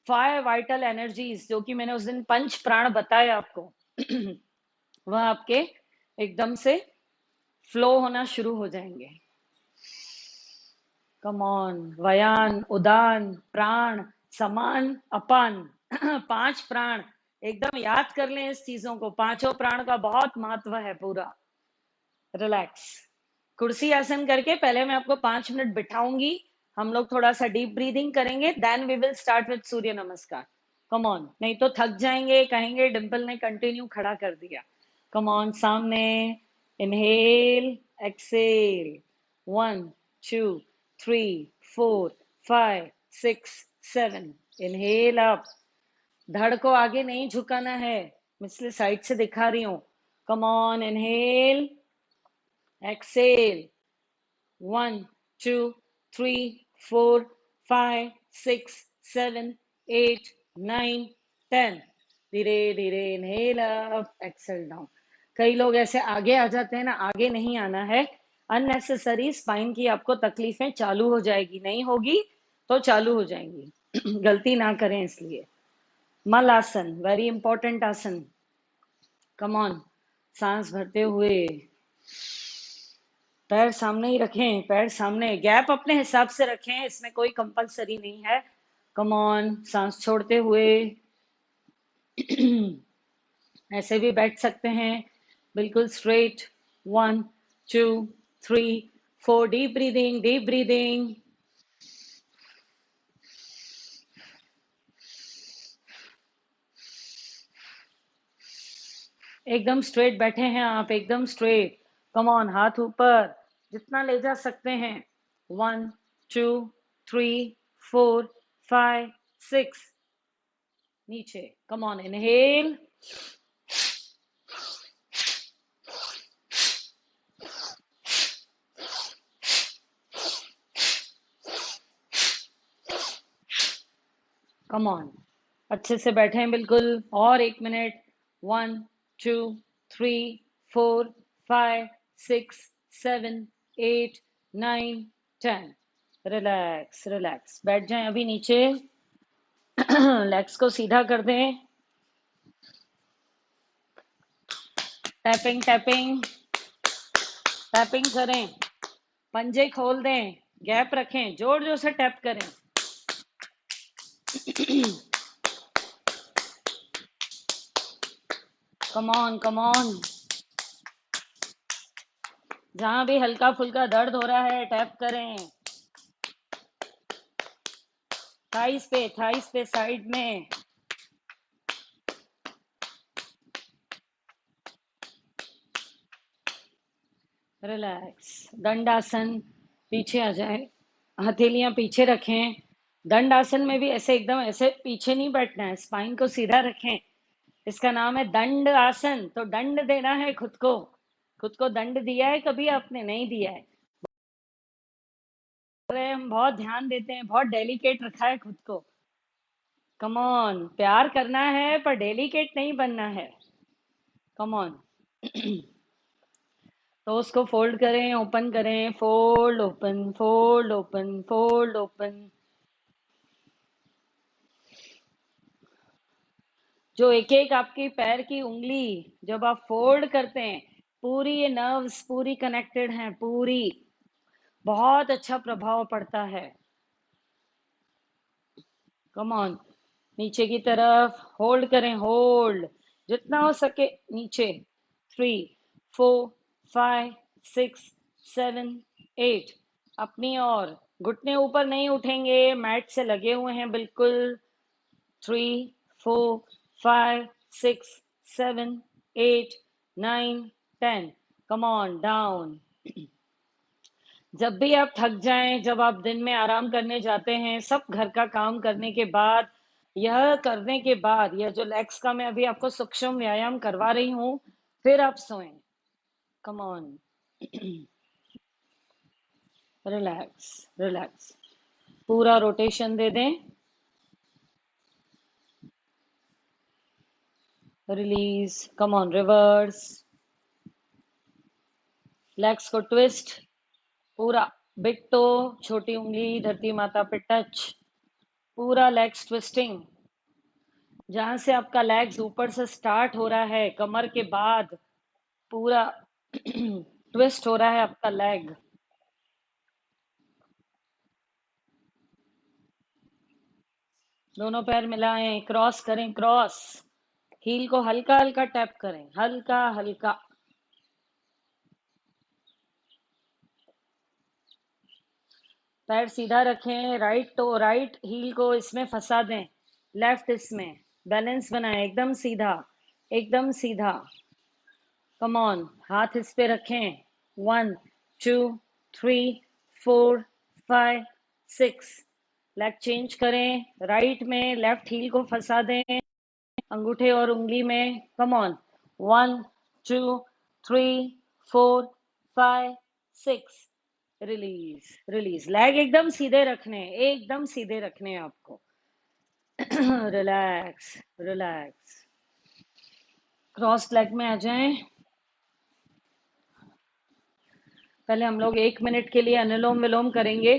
5 वाइटल एनर्जीज जो कि मैंने उस दिन पंच प्राण बताए आपको, वह आपके एकदम से फ्लो होना शुरू हो जाएंगे। कम ऑन, व्यान, उदान, प्राण, समान, अपान। 5 प्राण एकदम याद कर लें इस चीजों को। पांचों प्राण का बहुत महत्व है पूरा। रिलैक्स, कुर्सी आसन करके पहले मैं आपको 5 मिनट बिठाऊंगी, हम लोग थोड़ा सा डीप ब्रीदिंग करेंगे, then we will start with Surya Namaskar. Come on, नहीं तो थक जाएंगे, कहेंगे डिम्पल ने कंटिन्यू खड़ा कर दिया। कम ऑन, सामने, इनहेल, एक्सेल। 1, 2, 3, 4, 5, 6, 7। इनहेल अप, धड़ को आगे नहीं झुकाना है, मिसले साइड से दिखा रही हूं। कम ऑन, इनहेल, exhale. 1, 2, 3, 4, 5, 6, 7, 8, 9. 10। धीरे धीरे इनहेल अप, एक्सेल डाउन। कई लोग ऐसे आगे आ जाते हैं ना, आगे नहीं आना है। अननेसेसरी स्पाइन की आपको तकलीफें चालू हो जाएगी, नहीं होगी तो चालू हो जाएंगी। गलती ना करें इसलिए। मल आसन, वेरी इंपॉर्टेंट आसन। कम ऑन, सांस भरते हुए पैर सामने ही रखें, पैर सामने, गैप अपने हिसाब से रखें, इसमें कोई कंपलसरी नहीं है। कम ऑन, सांस छोड़ते हुए ऐसे भी बैठ सकते हैं, बिल्कुल straight. 1 2 3 4, deep breathing, deep breathing. एकदम स्ट्रेट बैठे हैं आप, एकदम स्ट्रेट। कम ऑन, हाथ ऊपर, जितना ले जा सकते हैं। 1 2 3 4 5 6, नीचे। कम ऑन, इनहेल, कम ऑन, अच्छे से बैठे हैं बिल्कुल। और 1 मिनट। 1 2 3 4 5 6 7 8 9 10। रिलैक्स रिलैक्स, बैठ जाएं अभी नीचे। लेग्स को सीधा कर दें। टैपिंग टैपिंग टैपिंग करें, पंजे खोल दें, गैप रखें, जोर जोर से टैप करें। कम ऑन कम ऑन, जहां भी हल्का फुल्का दर्द हो रहा है टैप करें। थाइस पे साइड में। रिलैक्स, दंडासन, पीछे आ जाए, हथेलियां पीछे रखें। दंडासन में भी ऐसे एकदम ऐसे पीछे नहीं बैठना है, स्पाइन को सीधा रखें। इसका नाम है दंड आसन। तो दंड देना है खुद को। खुद को दंड दिया है कभी आपने? नहीं दिया है। अरे हम बहुत ध्यान देते हैं, बहुत डेलिकेट रखा है खुद को। कम ऑन, प्यार करना है पर डेलिकेट नहीं बनना है। Come on. तो उसको फोल्ड करें, ओपन करें, fold open, fold open, fold open. जो एक एक आपकी पैर की उंगली जब आप फोल्ड करते हैं, पूरी ये नर्व्स पूरी कनेक्टेड हैं, पूरी। बहुत अच्छा प्रभाव पड़ता है। कम ऑन, नीचे की तरफ होल्ड करें, होल्ड जितना हो सके नीचे। 3 4 5 6 7 8, अपनी और, घुटने ऊपर नहीं उठेंगे, मैट से लगे हुए हैं बिल्कुल। 3 4 5 6 7 8 9 10। Come on, down. जब भी आप थक जाएं, जब आप दिन में आराम करने जाते हैं, सब घर का काम करने के बाद, यह करने के बाद, यह जो लेग्स का मैं अभी आपको सूक्ष्म व्यायाम करवा रही हूँ, फिर आप सोएं। कम ऑन, रिलैक्स रिलैक्स, पूरा रोटेशन दे दें। Release, come on, reverse. Legs को ट्विस्ट, पूरा। बिग टो, छोटी उंगली धरती माता पे टच, पूरा लेग्स ट्विस्टिंग। जहां से आपका लेग्स ऊपर से स्टार्ट हो रहा है, कमर के बाद पूरा ट्विस्ट हो रहा है आपका लेग। दोनों पैर मिलाएं, क्रॉस करें, क्रॉस। हील को हल्का हल्का टैप करें, हल्का हल्का। पैर सीधा रखें, राइट टो, राइट हील को इसमें फंसा दें, लेफ्ट इसमें। बैलेंस बनाएं, एकदम सीधा, एकदम सीधा। कम ऑन, हाथ इस पे रखें। 1 2 3 4 5 6। लेग चेंज करें, राइट में लेफ्ट हील को फंसा दें अंगूठे और उंगली में। कम ऑन, 1 2 3 4 5 6। रिलीज रिलीज, लेग एकदम सीधे रखने, एकदम सीधे रखने आपको। Relax, relax. क्रॉस लेग में आ जाएं। पहले हम लोग 1 मिनट के लिए अनुलोम विलोम करेंगे।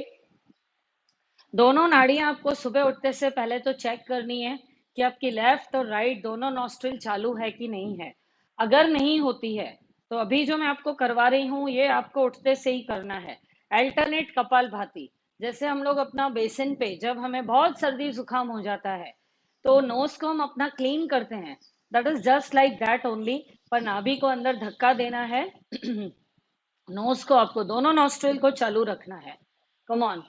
दोनों नाड़ियां आपको सुबह उठते से पहले तो चेक करनी है कि आपकी लेफ्ट और राइट दोनों नॉस्ट्रिल चालू है कि नहीं है। अगर नहीं होती है तो अभी जो मैं आपको करवा रही हूँ ये आपको उठते से ही करना है। अल्टरनेट कपालभाति। जैसे हम लोग अपना बेसिन पे जब हमें बहुत सर्दी जुकाम हो जाता है तो नोज को हम अपना क्लीन करते हैं, that is just like that only. पर नाभि को अंदर धक्का देना है। नोज को आपको दोनों नॉस्ट्रिल को चालू रखना है। Come on.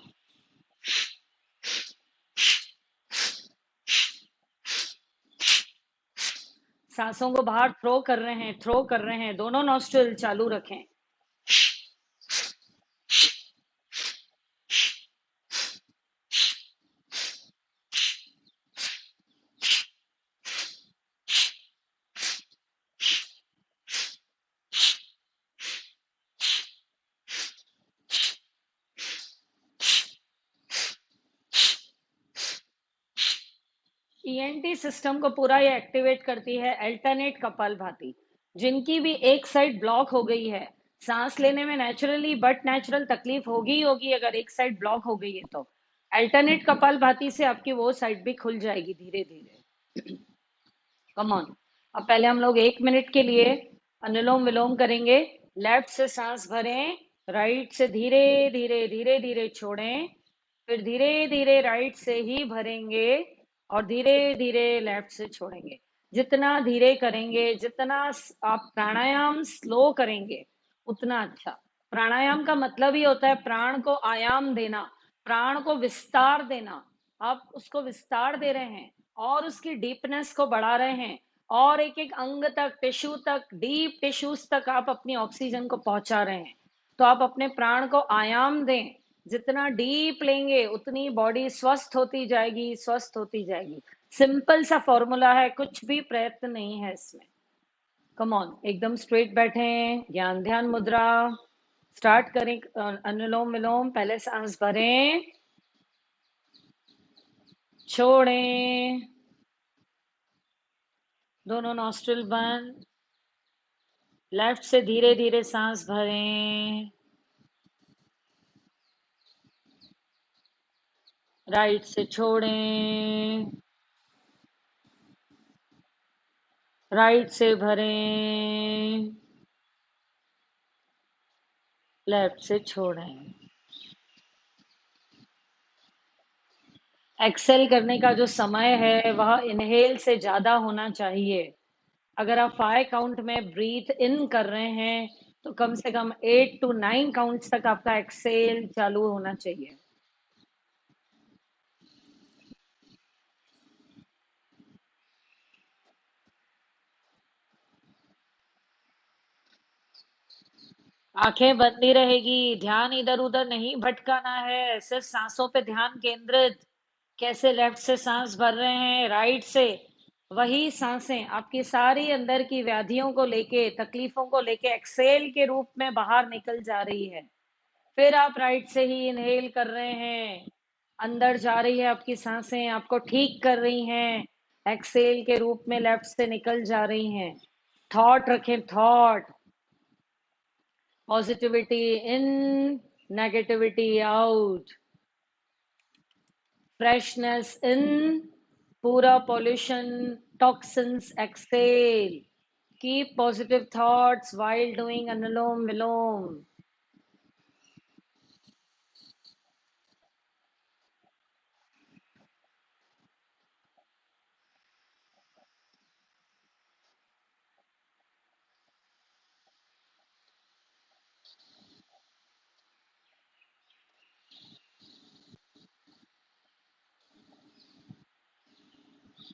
सांसों को बाहर थ्रो कर रहे हैं, थ्रो कर रहे हैं, दोनों नॉस्ट्रिल चालू रखें। ईएनटी सिस्टम को पूरा ये एक्टिवेट करती है अल्टरनेट कपालभाति। जिनकी भी एक साइड ब्लॉक हो गई है, सांस लेने में नेचुरली बट नेचुरल तकलीफ होगी ही होगी अगर एक साइड ब्लॉक हो गई है तो अल्टरनेट कपालभाति से आपकी वो साइड भी खुल जाएगी धीरे धीरे। Come on. अब पहले हम लोग 1 मिनट के लिए अनुलोम विलोम करेंगे। लेफ्ट से सांस भरें, राइट से धीरे धीरे धीरे धीरे छोड़ें, फिर धीरे धीरे राइट से ही भरेंगे और धीरे धीरे लेफ्ट से छोड़ेंगे। जितना धीरे करेंगे, जितना आप प्राणायाम स्लो करेंगे उतना अच्छा। प्राणायाम का मतलब ही होता है प्राण को आयाम देना, प्राण को विस्तार देना। आप उसको विस्तार दे रहे हैं और उसकी डीपनेस को बढ़ा रहे हैं और एक एक अंग तक, टिश्यू तक, डीप टिश्यूज तक आप अपनी ऑक्सीजन को पहुंचा रहे हैं। तो आप अपने प्राण को आयाम दें। जितना डीप लेंगे उतनी बॉडी स्वस्थ होती जाएगी, स्वस्थ होती जाएगी। सिंपल सा फॉर्मूला है, कुछ भी प्रयत्न नहीं है इसमें। कम ऑन, एकदम स्ट्रेट बैठे, ज्ञान ध्यान मुद्रा। स्टार्ट करें अनुलोम विलोम। पहले सांस भरें, छोड़ें, दोनों नॉस्ट्रिल बंद। लेफ्ट से धीरे धीरे सांस भरें, राइट से छोड़ें, राइट से भरें, लेफ्ट से छोड़ें। एक्सेल करने का जो समय है वह इनहेल से ज्यादा होना चाहिए। अगर आप 5 काउंट में ब्रीथ इन कर रहे हैं तो कम से कम 8 to 9 काउंट्स तक आपका एक्सेल चालू होना चाहिए। आंखें बंद ही रहेगी, ध्यान इधर उधर नहीं भटकाना है, सिर्फ सांसों पे ध्यान केंद्रित। कैसे लेफ्ट से सांस भर रहे हैं, राइट से वही सांसें आपकी सारी अंदर की व्याधियों को लेके, तकलीफों को लेके एक्सेल के रूप में बाहर निकल जा रही है। फिर आप राइट से ही इनहेल कर रहे हैं, अंदर जा रही है आपकी सांसें, आपको ठीक कर रही हैं। एक्सेल के रूप में लेफ्ट से निकल जा रही हैं। थॉट रखें, thought. Positivity in, negativity out. Freshness in, pura pollution, toxins exhale. Keep positive thoughts while doing Anulom Vilom.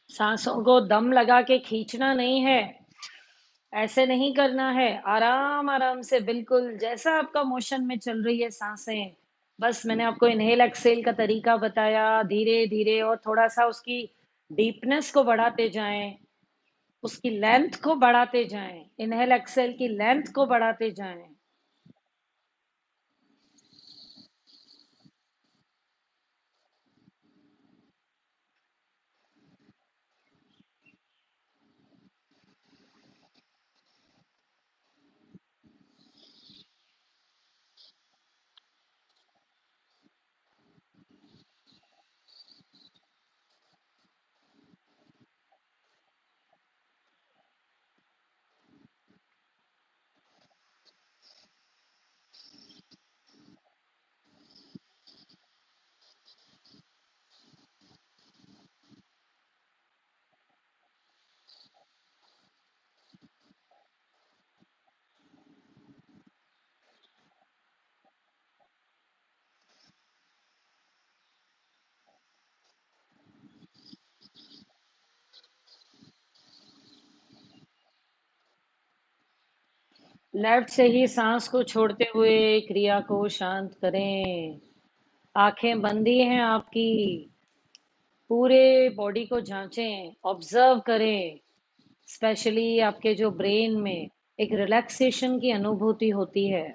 सांसों को दम लगा के खींचना नहीं है, ऐसे नहीं करना है। आराम आराम से, बिल्कुल जैसा आपका मोशन में चल रही है सांसें। बस मैंने आपको इनहेल एक्सेल का तरीका बताया, धीरे धीरे और थोड़ा सा उसकी डीपनेस को बढ़ाते जाएं, उसकी लेंथ को बढ़ाते जाएं, इनहेल एक्सेल की लेंथ को बढ़ाते जाएं। लेफ्ट से ही सांस को छोड़ते हुए क्रिया को शांत करें। आंखें बंदी हैं आपकी। पूरे बॉडी को जांचें, ऑब्जर्व करें। स्पेशली आपके जो ब्रेन में एक रिलैक्सेशन की अनुभूति होती है,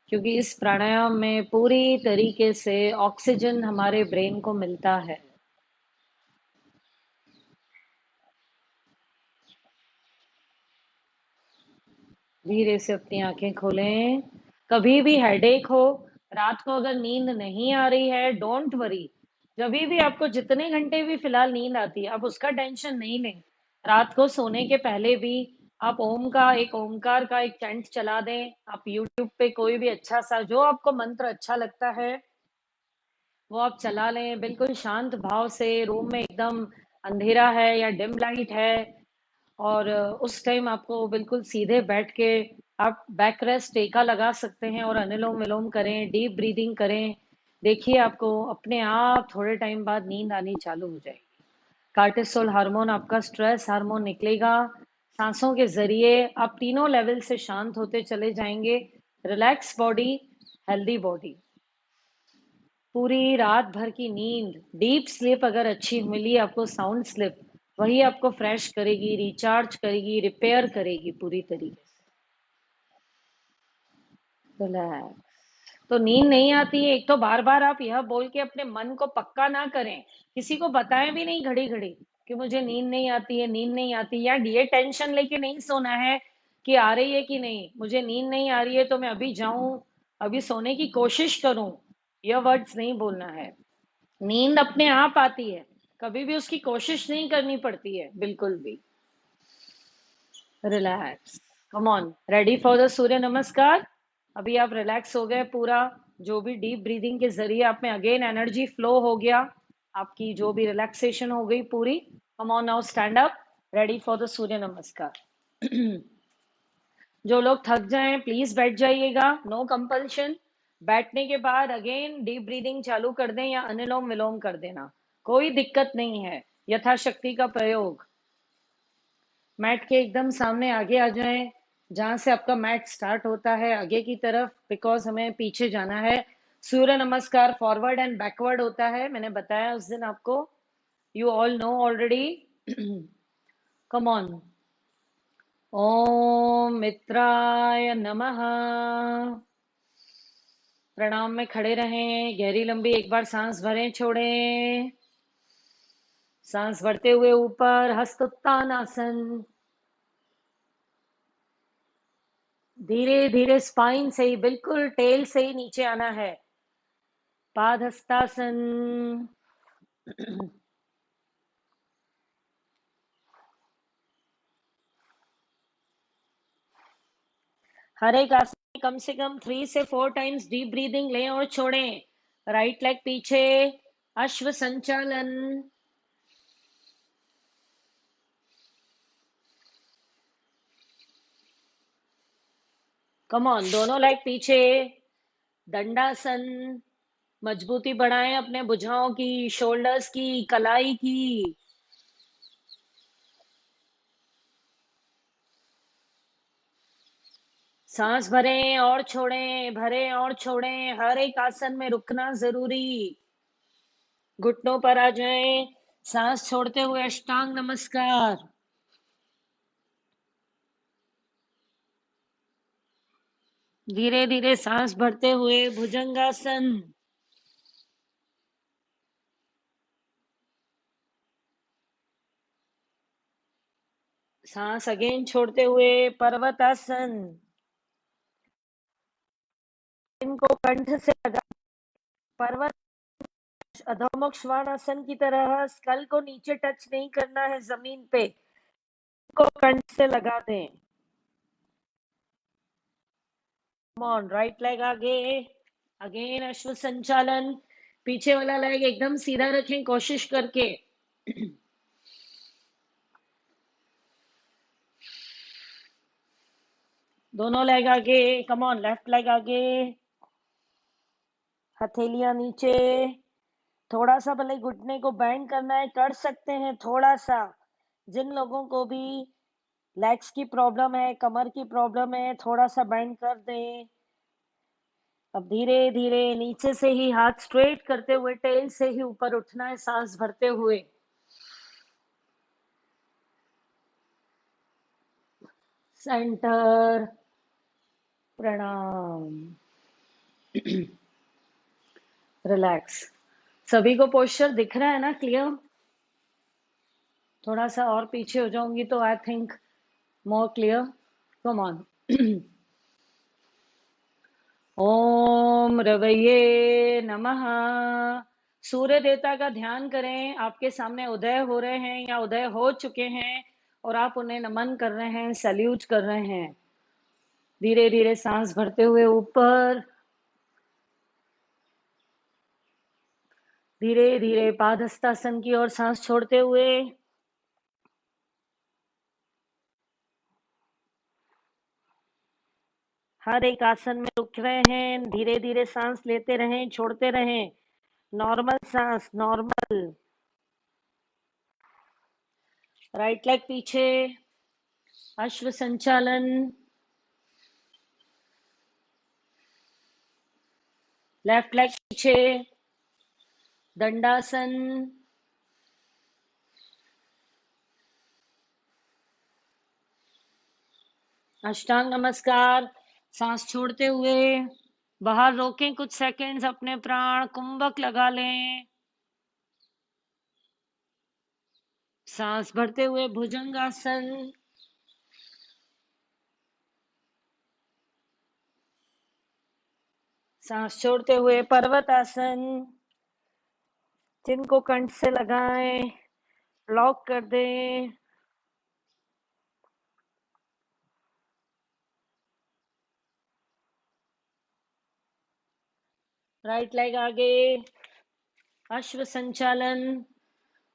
क्योंकि इस प्राणायाम में पूरी तरीके से ऑक्सीजन हमारे ब्रेन को मिलता है। धीरे से अपनी आंखें खोलें। कभी भी हेडेक हो, रात को अगर नींद नहीं आ रही है, डोंट वरी। जब भी आपको जितने घंटे भी फिलहाल नींद आती है, आप उसका टेंशन नहीं लें। रात को सोने के पहले भी आप ओमकार का एक चैंट चला दें। आप यूट्यूब पे कोई भी अच्छा सा, जो आपको मंत्र अच्छा लगता है, वो आप चला लें। बिल्कुल शांत भाव से, रूम में एकदम अंधेरा है या डिम लाइट है, और उस टाइम आपको बिल्कुल सीधे बैठ के आप बैक रेस्ट टेका लगा सकते हैं और अनुलोम विलोम करें, डीप ब्रीदिंग करें। देखिए, आपको अपने आप थोड़े टाइम बाद नींद आनी चालू हो जाएगी। कार्टिसोल हार्मोन, आपका स्ट्रेस हार्मोन निकलेगा। सांसों के जरिए आप तीनों लेवल से शांत होते चले जाएंगे। Relax body, healthy body. पूरी रात भर की नींद, डीप स्लीप अगर अच्छी मिली आपको, साउंड स्लीप, वही आपको फ्रेश करेगी, रिचार्ज करेगी, रिपेयर करेगी पूरी तरीके से। रिलैक्स। तो नींद नहीं आती है, एक तो बार बार आप यह बोल के अपने मन को पक्का ना करें। किसी को बताएं भी नहीं घड़ी घड़ी कि मुझे नींद नहीं आती है, नींद नहीं आती, या ये टेंशन लेके नहीं सोना है कि आ रही है कि नहीं। मुझे नींद नहीं आ रही है तो मैं अभी जाऊं, अभी सोने की कोशिश करूं, यह वर्ड्स नहीं बोलना है। नींद अपने आप आती है, कभी भी उसकी कोशिश नहीं करनी पड़ती है बिल्कुल भी। Relax. Come on, ready for the Surya Namaskar. अभी आप रिलैक्स हो गए पूरा। जो भी डीप ब्रीदिंग के जरिए आप में अगेन एनर्जी फ्लो हो गया, आपकी जो भी रिलैक्सेशन हो गई पूरी। Come on, now stand up, ready for the Surya Namaskar. जो लोग थक जाएं प्लीज बैठ जाइएगा, नो कंपल्शन। बैठने के बाद अगेन डीप ब्रीदिंग चालू कर दें या अनुलोम विलोम कर देना, कोई दिक्कत नहीं है। यथाशक्ति का प्रयोग। मैट के एकदम सामने आगे आ जाएं, जहां से आपका मैट स्टार्ट होता है आगे की तरफ, बिकॉज हमें पीछे जाना है। सूर्य नमस्कार फॉरवर्ड एंड बैकवर्ड होता है, मैंने बताया उस दिन आपको। You all know already. Come on. ओम मित्राय नमः। प्रणाम में खड़े रहें, गहरी लंबी एक बार सांस भरें, छोड़ें। सांस भरते हुए ऊपर हस्तोत्तान आसन। धीरे धीरे स्पाइन से ही, बिल्कुल टेल से ही नीचे आना है। पादहस्तासन। हर एक आसन में कम से कम 3 से 4 टाइम्स डीप ब्रीदिंग लें और छोड़ें। राइट लेग पीछे, अश्व संचालन। कम ऑन, दोनों लेग पीछे। दंडासन। मजबूती बढ़ाएं अपने भुजाओं की, शोल्डर्स की, कलाई की। सांस भरें और छोड़ें, भरें और छोड़ें, हर एक आसन में रुकना जरूरी। घुटनों पर आ जाएं, सांस छोड़ते हुए अष्टांग नमस्कार। धीरे धीरे सांस भरते हुए भुजंगासन। सांस अगेन छोड़ते हुए पर्वतासन। इनको कंठ से लगा, पर्वत, अधोमुख श्वानासन की तरह स्कल को नीचे टच नहीं करना है जमीन पे, को कंठ से लगा दें। ऑन, राइट लेग आगे, अगेन अश्व संचालन। पीछे वाला लेग एकदम सीधा रखें कोशिश करके। दोनों लेग आगे, कम ऑन, लेफ्ट लेग आगे, हथेलियां नीचे। थोड़ा सा भले घुटने को बैंड करना है, कर सकते हैं थोड़ा सा। जिन लोगों को भी लेग्स की प्रॉब्लम है, कमर की प्रॉब्लम है, थोड़ा सा बेंड कर दें। अब धीरे धीरे नीचे से ही हाथ स्ट्रेट करते हुए टेल से ही ऊपर उठना है, सांस भरते हुए। सेंटर, प्रणाम, रिलैक्स। सभी को पोस्चर दिख रहा है ना, क्लियर? थोड़ा सा और पीछे हो जाऊंगी तो I think more clear. Come on. ओम रवैये नमः। सूर्य देवता का ध्यान करें, आपके सामने उदय हो रहे हैं या उदय हो चुके हैं और आप उन्हें नमन कर रहे हैं, सैल्यूट कर रहे हैं। धीरे धीरे सांस भरते हुए ऊपर, धीरे धीरे पादहस्तासन की ओर सांस छोड़ते हुए, हर एक आसन में रुक रहे हैं, धीरे धीरे सांस लेते रहें, छोड़ते रहें। नॉर्मल सांस, नॉर्मल। राइट लेग पीछे, अश्व संचालन। लेफ्ट लेग पीछे, दंडासन। अष्टांग नमस्कार। सांस छोड़ते हुए बाहर रोकें कुछ सेकंड्स, अपने प्राण कुंभक लगा लें। सांस भरते हुए भुजंगासन। सांस छोड़ते हुए पर्वतासन। चिन को कंठ से लगाएं, लॉक कर दें। राइट लेग आगे, अश्व संचालन।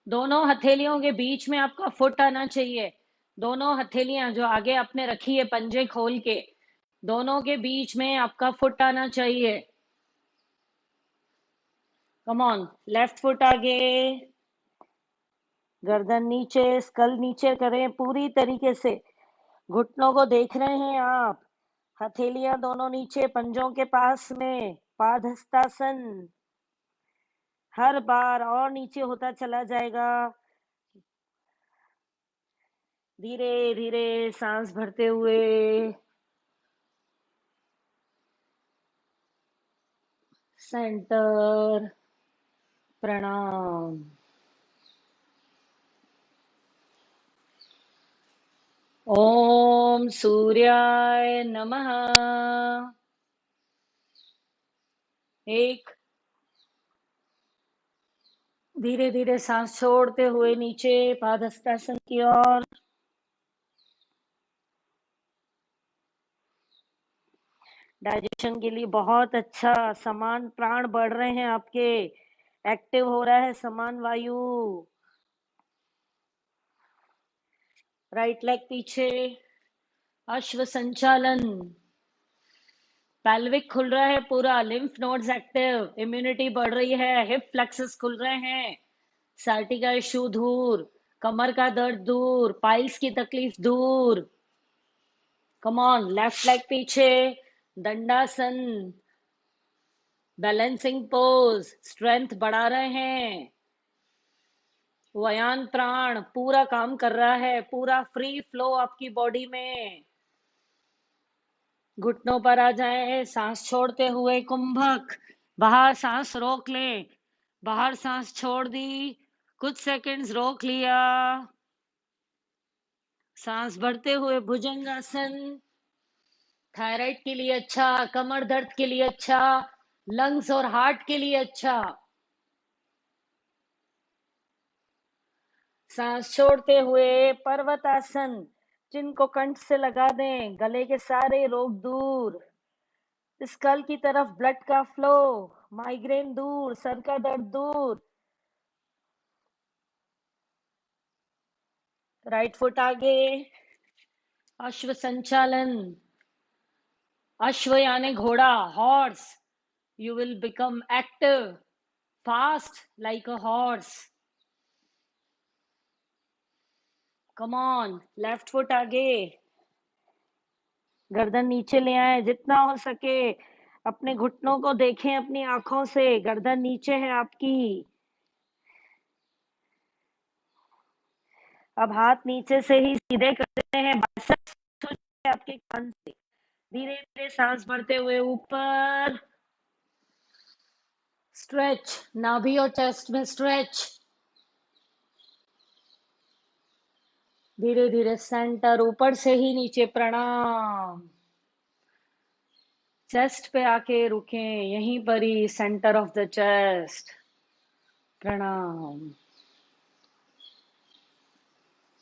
दोनों हथेलियों के बीच में आपका फुट आना चाहिए। दोनों हथेलियां जो आगे आपने रखी है पंजे खोल के, दोनों के बीच में आपका फुट आना चाहिए। कम ऑन, लेफ्ट फुट आगे, गर्दन नीचे, स्कल नीचे करें पूरी तरीके से। घुटनों को देख रहे हैं आप, हथेलियां दोनों नीचे पंजों के पास में, पादहस्तासन। हर बार और नीचे होता चला जाएगा। धीरे धीरे सांस भरते हुए, सेंटर, प्रणाम। ओम सूर्याय नमः। एक, धीरे धीरे सांस छोड़ते हुए नीचे पादहस्तासन की ओर। डाइजेशन के लिए बहुत अच्छा, समान प्राण बढ़ रहे हैं आपके, एक्टिव हो रहा है समान वायु। राइट लेग पीछे, अश्व संचालन। पैल्विक खुल रहा है पूरा, लिम्फ नोड्स एक्टिव, इम्यूनिटी बढ़ रही है, हिप फ्लेक्सस खुल रहे हैं, साइटिका इश्यू दूर, कमर का दर्द दूर, पाइल्स की तकलीफ दूर। कम ऑन, लेफ्ट लेग पीछे, दंडासन, बैलेंसिंग पोज, स्ट्रेंथ बढ़ा रहे हैं। वयान प्राण पूरा काम कर रहा है, पूरा फ्री फ्लो आपकी बॉडी में। घुटनों पर आ जाए, सांस छोड़ते हुए कुंभक। बाहर सांस रोक ले, बाहर सांस छोड़ दी, कुछ सेकंड्स रोक लिया। सांस भरते हुए भुजंगासन। थायराइड के लिए अच्छा, कमर दर्द के लिए अच्छा, लंग्स और हार्ट के लिए अच्छा। सांस छोड़ते हुए पर्वतासन। चिन को कंठ से लगा दें, गले के सारे रोग दूर, स्कल की तरफ ब्लड का फ्लो, माइग्रेन दूर, सर का दर्द दूर। राइट फुट आगे, अश्व संचालन। अश्व यानी घोड़ा, horse. You will become active, fast like a horse. Come on, left foot आगे, गर्दन नीचे ले आए जितना हो सके। अपने घुटनों को देखें अपनी आंखों से, गर्दन नीचे है आपकी। अब हाथ नीचे से ही सीधे करते हैं, बाइसेप्स आपके कान से। धीरे धीरे सांस भरते हुए ऊपर, स्ट्रेच, नाभि और चेस्ट में स्ट्रेच। धीरे धीरे सेंटर, ऊपर से ही नीचे, प्रणाम। चेस्ट पे आके रुके, यहीं पर ही सेंटर ऑफ द चेस्ट, प्रणाम।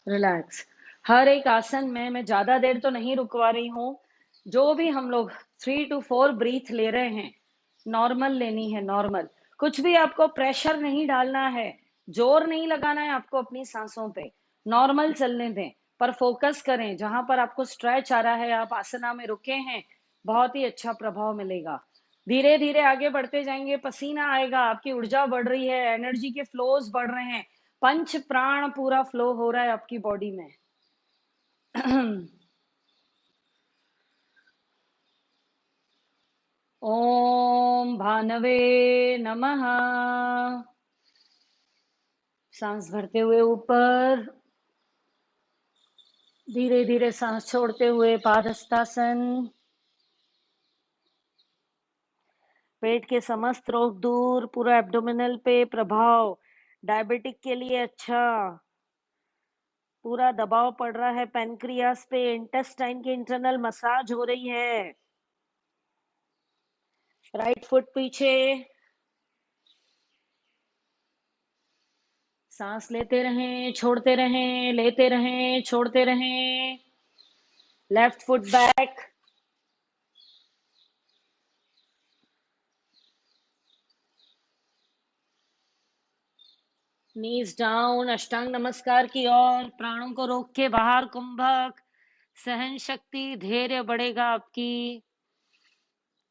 रिलैक्स। हर एक आसन में मैं ज्यादा देर तो नहीं रुकवा रही हूँ। जो भी हम लोग 3 to 4 ब्रीथ ले रहे हैं, नॉर्मल लेनी है, नॉर्मल। कुछ भी आपको प्रेशर नहीं डालना है, जोर नहीं लगाना है आपको अपनी सांसों पे, नॉर्मल चलने दें। पर फोकस करें जहां पर आपको स्ट्रेच आ रहा है, आप आसना में रुके हैं, बहुत ही अच्छा प्रभाव मिलेगा। धीरे धीरे आगे बढ़ते जाएंगे, पसीना आएगा, आपकी ऊर्जा बढ़ रही है, एनर्जी के फ्लोज बढ़ रहे हैं, पंच प्राण पूरा फ्लो हो रहा है आपकी बॉडी में। ओम भानवे नमः। सांस भरते हुए ऊपर, धीरे धीरे सांस छोड़ते हुए पादहस्तासन। पेट के समस्त रोग दूर, पूरा एब्डोमिनल पे प्रभाव, डायबिटिक के लिए अच्छा। पूरा दबाव पड़ रहा है पेनक्रियास पे, इंटेस्टाइन के इंटरनल मसाज हो रही है। राइट फुट पीछे, सांस लेते रहें, छोड़ते रहें, लेते रहें, छोड़ते रहें। लेफ्ट फुट बैक, नीज डाउन, अष्टांग नमस्कार की ओर। प्राणों को रोक के बाहर कुंभक। सहन शक्ति, धैर्य बढ़ेगा आपकी।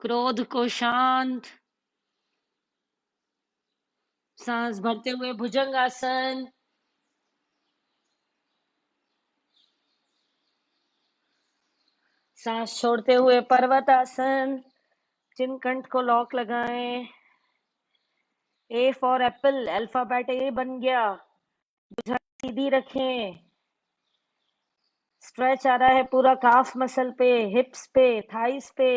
क्रोध को शांत। सांस भरते हुए भुजंगासन, सांस छोड़ते हुए पर्वतासन। चिनकंठ को लॉक लगाएं। ए फॉर एप्पल, अल्फाबेट ए बन गया। भुजंग सीधी रखें। स्ट्रेच आ रहा है पूरा काफ मसल पे, हिप्स पे, थाइस पे।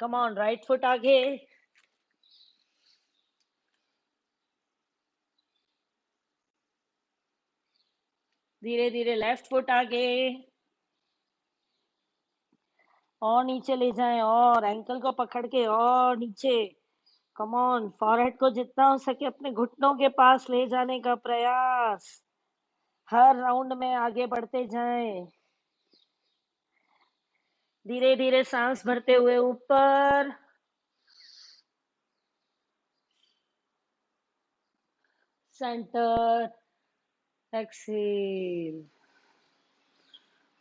कम ऑन, राइट फुट आगे, धीरे धीरे लेफ्ट फुट आगे, और नीचे ले जाएं, और एंकल को पकड़ के और नीचे। कम ऑन, फॉरहेड को जितना हो सके अपने घुटनों के पास ले जाने का प्रयास। हर राउंड में आगे बढ़ते जाएं। धीरे धीरे सांस भरते हुए ऊपर, सेंटर, एक्सेल,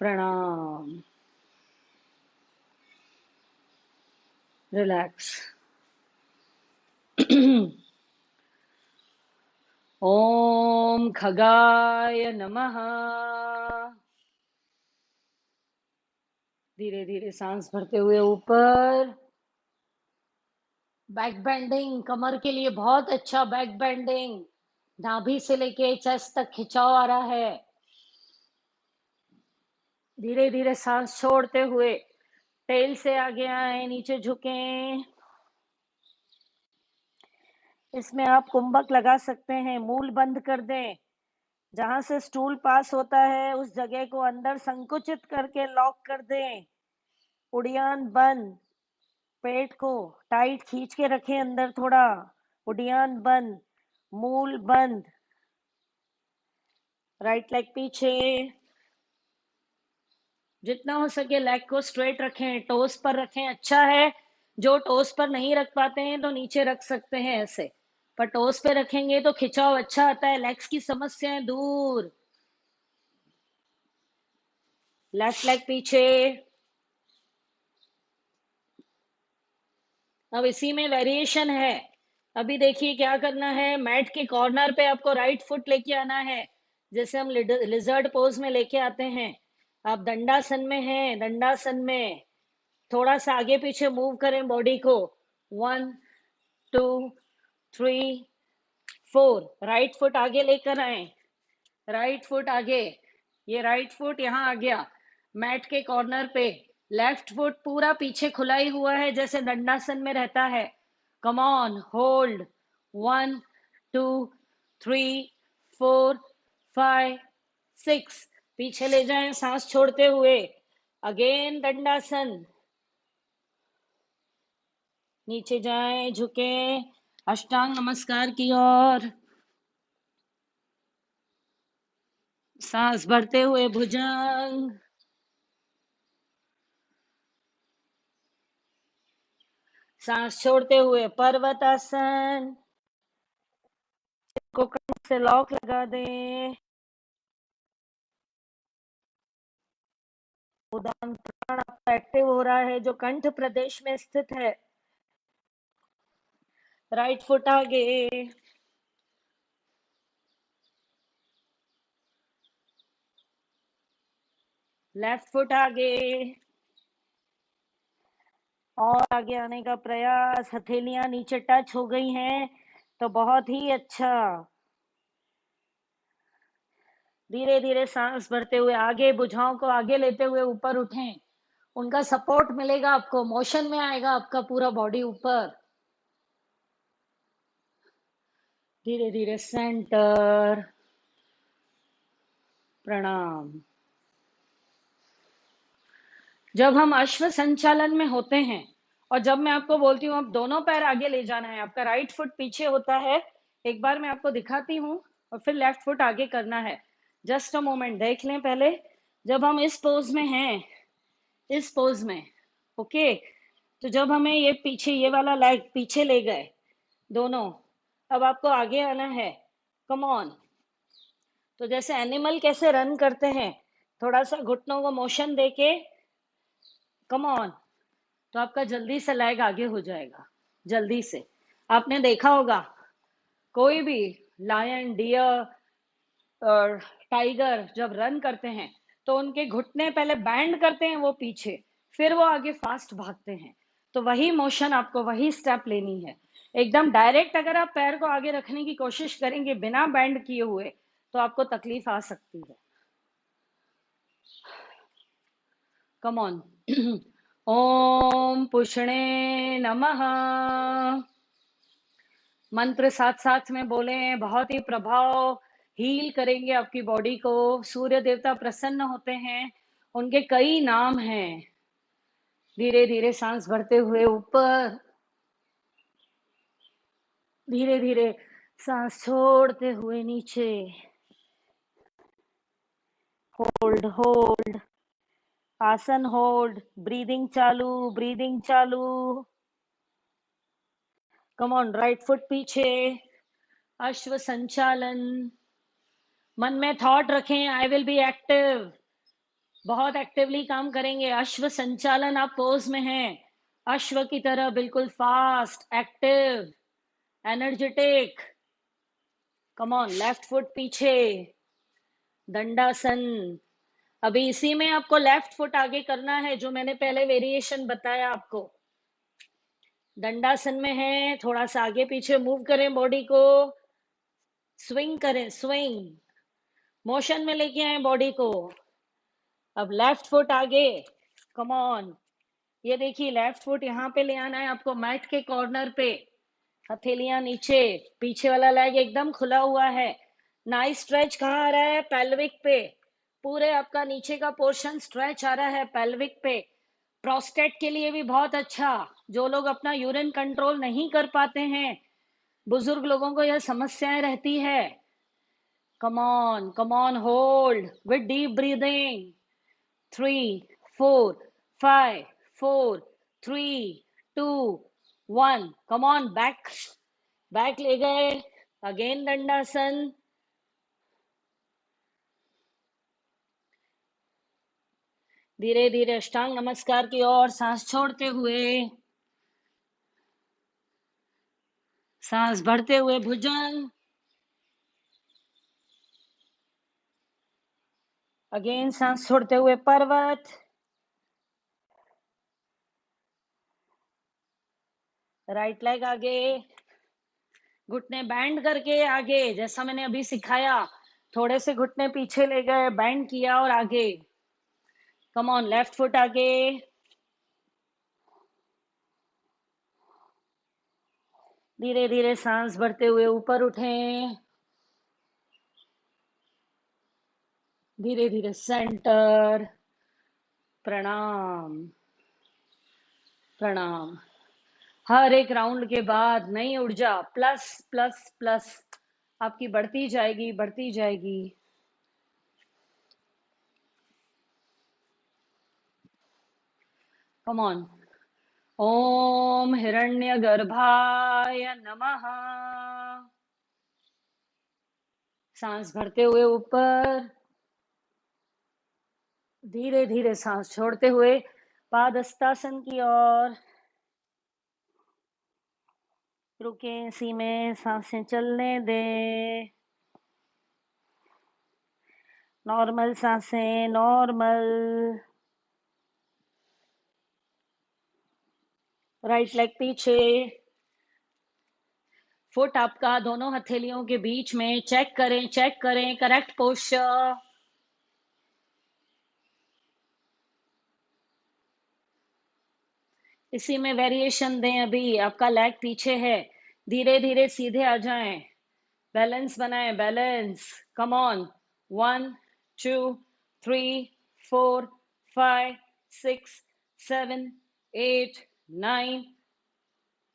प्रणाम, रिलैक्स। ओम खगाय नमः। धीरे धीरे सांस भरते हुए ऊपर, बैक बेंडिंग, कमर के लिए बहुत अच्छा बैक बेंडिंग। नाभि से लेके चेस्ट तक खिंचाव आ रहा है। धीरे धीरे सांस छोड़ते हुए टेल से आगे आए, नीचे झुकें। इसमें आप कुंभक लगा सकते हैं, मूल बंद कर दें। जहां से स्टूल पास होता है उस जगह को अंदर संकुचित करके लॉक कर दें। उड़ियान बंद। पेट को टाइट खींच के रखें अंदर थोड़ा। उड़ियान बंद, मूल बंद। राइट लेग पीछे, जितना हो सके लेग को स्ट्रेट रखें, टोस पर रखें, अच्छा है। जो टोस पर नहीं रख पाते हैं तो नीचे रख सकते हैं ऐसे, पर टोस पे रखेंगे तो खिंचाव अच्छा आता है, लेग्स की समस्याएं दूर। लेफ्ट लेग पीछे। अब इसी में वेरिएशन है। अभी देखिए क्या करना है, मैट के कॉर्नर पे आपको राइट फुट लेके आना है, जैसे हम लिजर्ड पोज में लेके आते हैं, आप दंडासन में हैं, दंडासन में थोड़ा सा आगे पीछे मूव करें बॉडी को। 1 2 3 4, राइट फुट आगे लेकर आए, राइट फुट आगे, ये राइट फुट यहाँ आ गया मैट के कॉर्नर पे, लेफ्ट फुट पूरा पीछे खुला ही हुआ है जैसे दंडासन में रहता है। कम ऑन, होल्ड, 1 2 3 4 5 6, पीछे ले जाएं सांस छोड़ते हुए। अगेन दंडासन, नीचे जाएं, झुकें, अष्टांग नमस्कार की ओर, सांस भरते हुए भुजंग, सांस छोड़ते हुए पर्वतासन, को कंठ से लॉक लगा दें। उदान प्राण आपका एक्टिव हो रहा है जो कंठ प्रदेश में स्थित है। राइट फुट आगे, लेफ्ट फुट आगे, और आगे आने का प्रयास। हथेलियां नीचे टच हो गई हैं तो बहुत ही अच्छा। धीरे धीरे सांस भरते हुए आगे, भुजाओं को आगे लेते हुए ऊपर उठें, उनका सपोर्ट मिलेगा आपको, मोशन में आएगा आपका पूरा बॉडी ऊपर। धीरे धीरे सेंटर, प्रणाम। जब हम अश्व संचालन में होते हैं और जब मैं आपको बोलती हूँ अब दोनों पैर आगे ले जाना है, आपका राइट फुट पीछे होता है, एक बार मैं आपको दिखाती हूँ और फिर लेफ्ट फुट आगे करना है। जस्ट अ मोमेंट, देख लें पहले। जब हम इस पोज में हैं, इस पोज में, ओके, तो जब हमें ये पीछे, ये वाला लेग पीछे ले गए दोनों, अब आपको आगे आना है। Come on. तो जैसे एनिमल कैसे रन करते हैं, थोड़ा सा घुटनों को मोशन देके, कम ऑन, तो आपका जल्दी से लेग आगे हो जाएगा, जल्दी से। आपने देखा होगा कोई भी लायन, डियर और टाइगर जब रन करते हैं तो उनके घुटने पहले बैंड करते हैं, वो पीछे, फिर वो आगे फास्ट भागते हैं। तो वही मोशन आपको, वही स्टेप लेनी है एकदम डायरेक्ट। अगर आप पैर को आगे रखने की कोशिश करेंगे बिना बैंड किए हुए तो आपको तकलीफ आ सकती है। कम ऑन। ओम पुष्णे नमः, मंत्र साथ साथ में बोले, बहुत ही प्रभाव हील करेंगे आपकी बॉडी को। सूर्य देवता प्रसन्न होते हैं, उनके कई नाम हैं। धीरे धीरे सांस भरते हुए ऊपर, धीरे धीरे सांस छोड़ते हुए नीचे। होल्ड होल्ड, आसन होल्ड, ब्रीदिंग चालू, ब्रीदिंग चालू। कम ऑन, राइट फुट पीछे, अश्व संचालन। मन में थॉट रखें, आई विल बी एक्टिव, बहुत एक्टिवली काम करेंगे। अश्व संचालन, आप पोज में हैं, अश्व की तरह बिल्कुल fast, active, energetic. Come on, left foot पीछे, दंडासन। अभी इसी में आपको लेफ्ट फुट आगे करना है जो मैंने पहले वेरिएशन बताया आपको। दंडासन में है, थोड़ा सा आगे पीछे मूव करें बॉडी को, स्विंग करें, स्विंग, मोशन में लेके आए बॉडी को। अब लेफ्ट फुट आगे, कम ऑन, ये देखिए लेफ्ट फुट यहाँ पे ले आना है आपको मैट के कॉर्नर पे, हथेलियां नीचे, पीछे वाला लेग एकदम खुला हुआ है। नाइस स्ट्रेच कहाँ आ रहा है, पेल्विक पे, पूरे आपका नीचे का पोर्शन स्ट्रेच आ रहा है पेल्विक पे। प्रोस्टेट के लिए भी बहुत अच्छा, जो लोग अपना यूरिन कंट्रोल नहीं कर पाते हैं, बुजुर्ग लोगों को यह समस्याएं रहती है। Come on, hold with deep breathing, 3 4 5 4 3 2 1। Come on, back, back ले गए। अगेन दंडासन, धीरे धीरे अष्टांग नमस्कार की ओर, सांस छोड़ते हुए, सांस भरते हुए भुजंग, अगेन सांस छोड़ते हुए पर्वत, राइट लेग आगे, घुटने बैंड करके आगे, जैसा मैंने अभी सिखाया, थोड़े से घुटने पीछे ले गए, बैंड किया और आगे। कम ऑन, लेफ्ट फुट आगे, धीरे धीरे सांस भरते हुए ऊपर उठें, धीरे धीरे सेंटर, प्रणाम प्रणाम। हर एक राउंड के बाद नई ऊर्जा प्लस प्लस प्लस आपकी बढ़ती जाएगी, बढ़ती जाएगी। कम ऑन। ओम हिरण्यगर्भाय नमः। सांस भरते हुए ऊपर, धीरे धीरे सांस छोड़ते हुए पादहस्तासन की ओर। रुके इसी में, सांसें चलने दें, नॉर्मल सांसें, नॉर्मल। राइट लेग पीछे, फुट आपका दोनों हथेलियों के बीच में, चेक करें, चेक करें, करेक्ट पोस्चर। इसी में वेरिएशन दें। अभी आपका लेग पीछे है, धीरे धीरे सीधे आ जाएं, बैलेंस बनाएं, बैलेंस। Come on, 1 2 3 4 5 6 7 8 9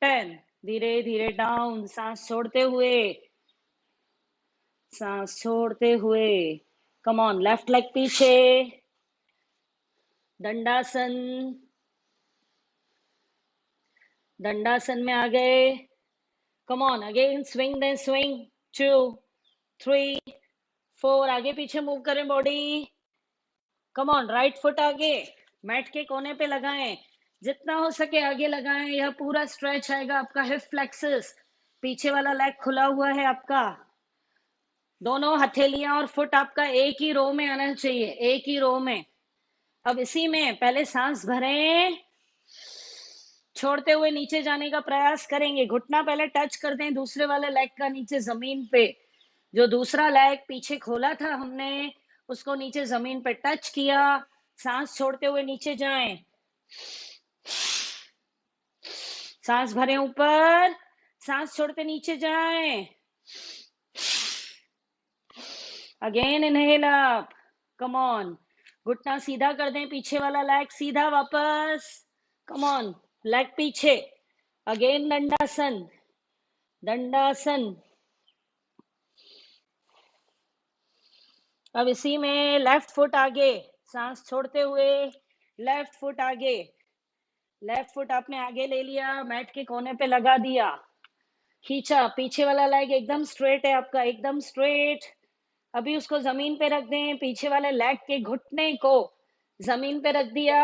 10। धीरे धीरे डाउन, सांस छोड़ते हुए, सांस छोड़ते हुए। कम ऑन, लेफ्ट लेग पीछे, दंडासन, दंडासन में आ गए। Come on, again swing, then swing, 2 3 4, आगे पीछे मूव करें body. Come on, right foot आगे, मैट के कोने पे लगाएं, जितना हो सके आगे लगाएं। यह पूरा स्ट्रेच आएगा आपका हिप फ्लेक्सस, पीछे वाला लेग खुला हुआ है आपका। दोनों हथेलियां और फुट आपका एक ही रो में आना चाहिए, एक ही रो में। अब इसी में पहले सांस भरें, छोड़ते हुए नीचे जाने का प्रयास करेंगे। घुटना पहले टच कर दें दूसरे वाले लेग का नीचे जमीन पे। जो दूसरा लेग पीछे खोला था हमने, उसको नीचे जमीन पे टच किया। सांस छोड़ते हुए नीचे जाएं, सांस भरें ऊपर, सांस छोड़ते नीचे जाएं। Again inhale up, come on, घुटना सीधा कर दें, पीछे वाला लेग सीधा वापस। कम ऑन, लेग पीछे, अगेन दंडासन, दंडासन। अब इसी में लेफ्ट फुट आगे, सांस छोड़ते हुए लेफ्ट फुट आगे, लेफ्ट फुट आपने आगे ले लिया, मैट के कोने पे लगा दिया, खींचा, पीछे वाला लेग एकदम स्ट्रेट है आपका, एकदम स्ट्रेट। अभी उसको जमीन पे रख दें, पीछे वाले लेग के घुटने को जमीन पे रख दिया।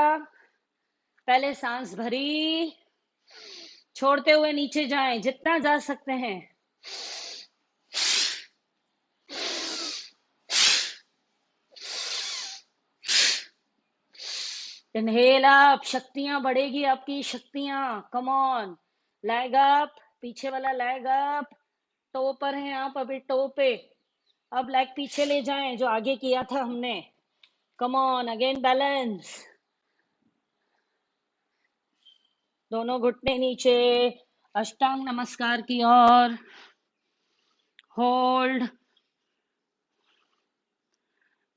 पहले सांस भरी, छोड़ते हुए नीचे जाएं, जितना जा सकते हैं। इनहेल अप, शक्तियां बढ़ेगी आपकी, शक्तियां। कम ऑन, लेग अप, पीछे वाला लेग अप, टो पर हैं आप अभी, टो पे। अब लेग पीछे ले जाएं, जो आगे किया था हमने। कम ऑन, अगेन बैलेंस, दोनों घुटने नीचे, अष्टांग नमस्कार की ओर, होल्ड,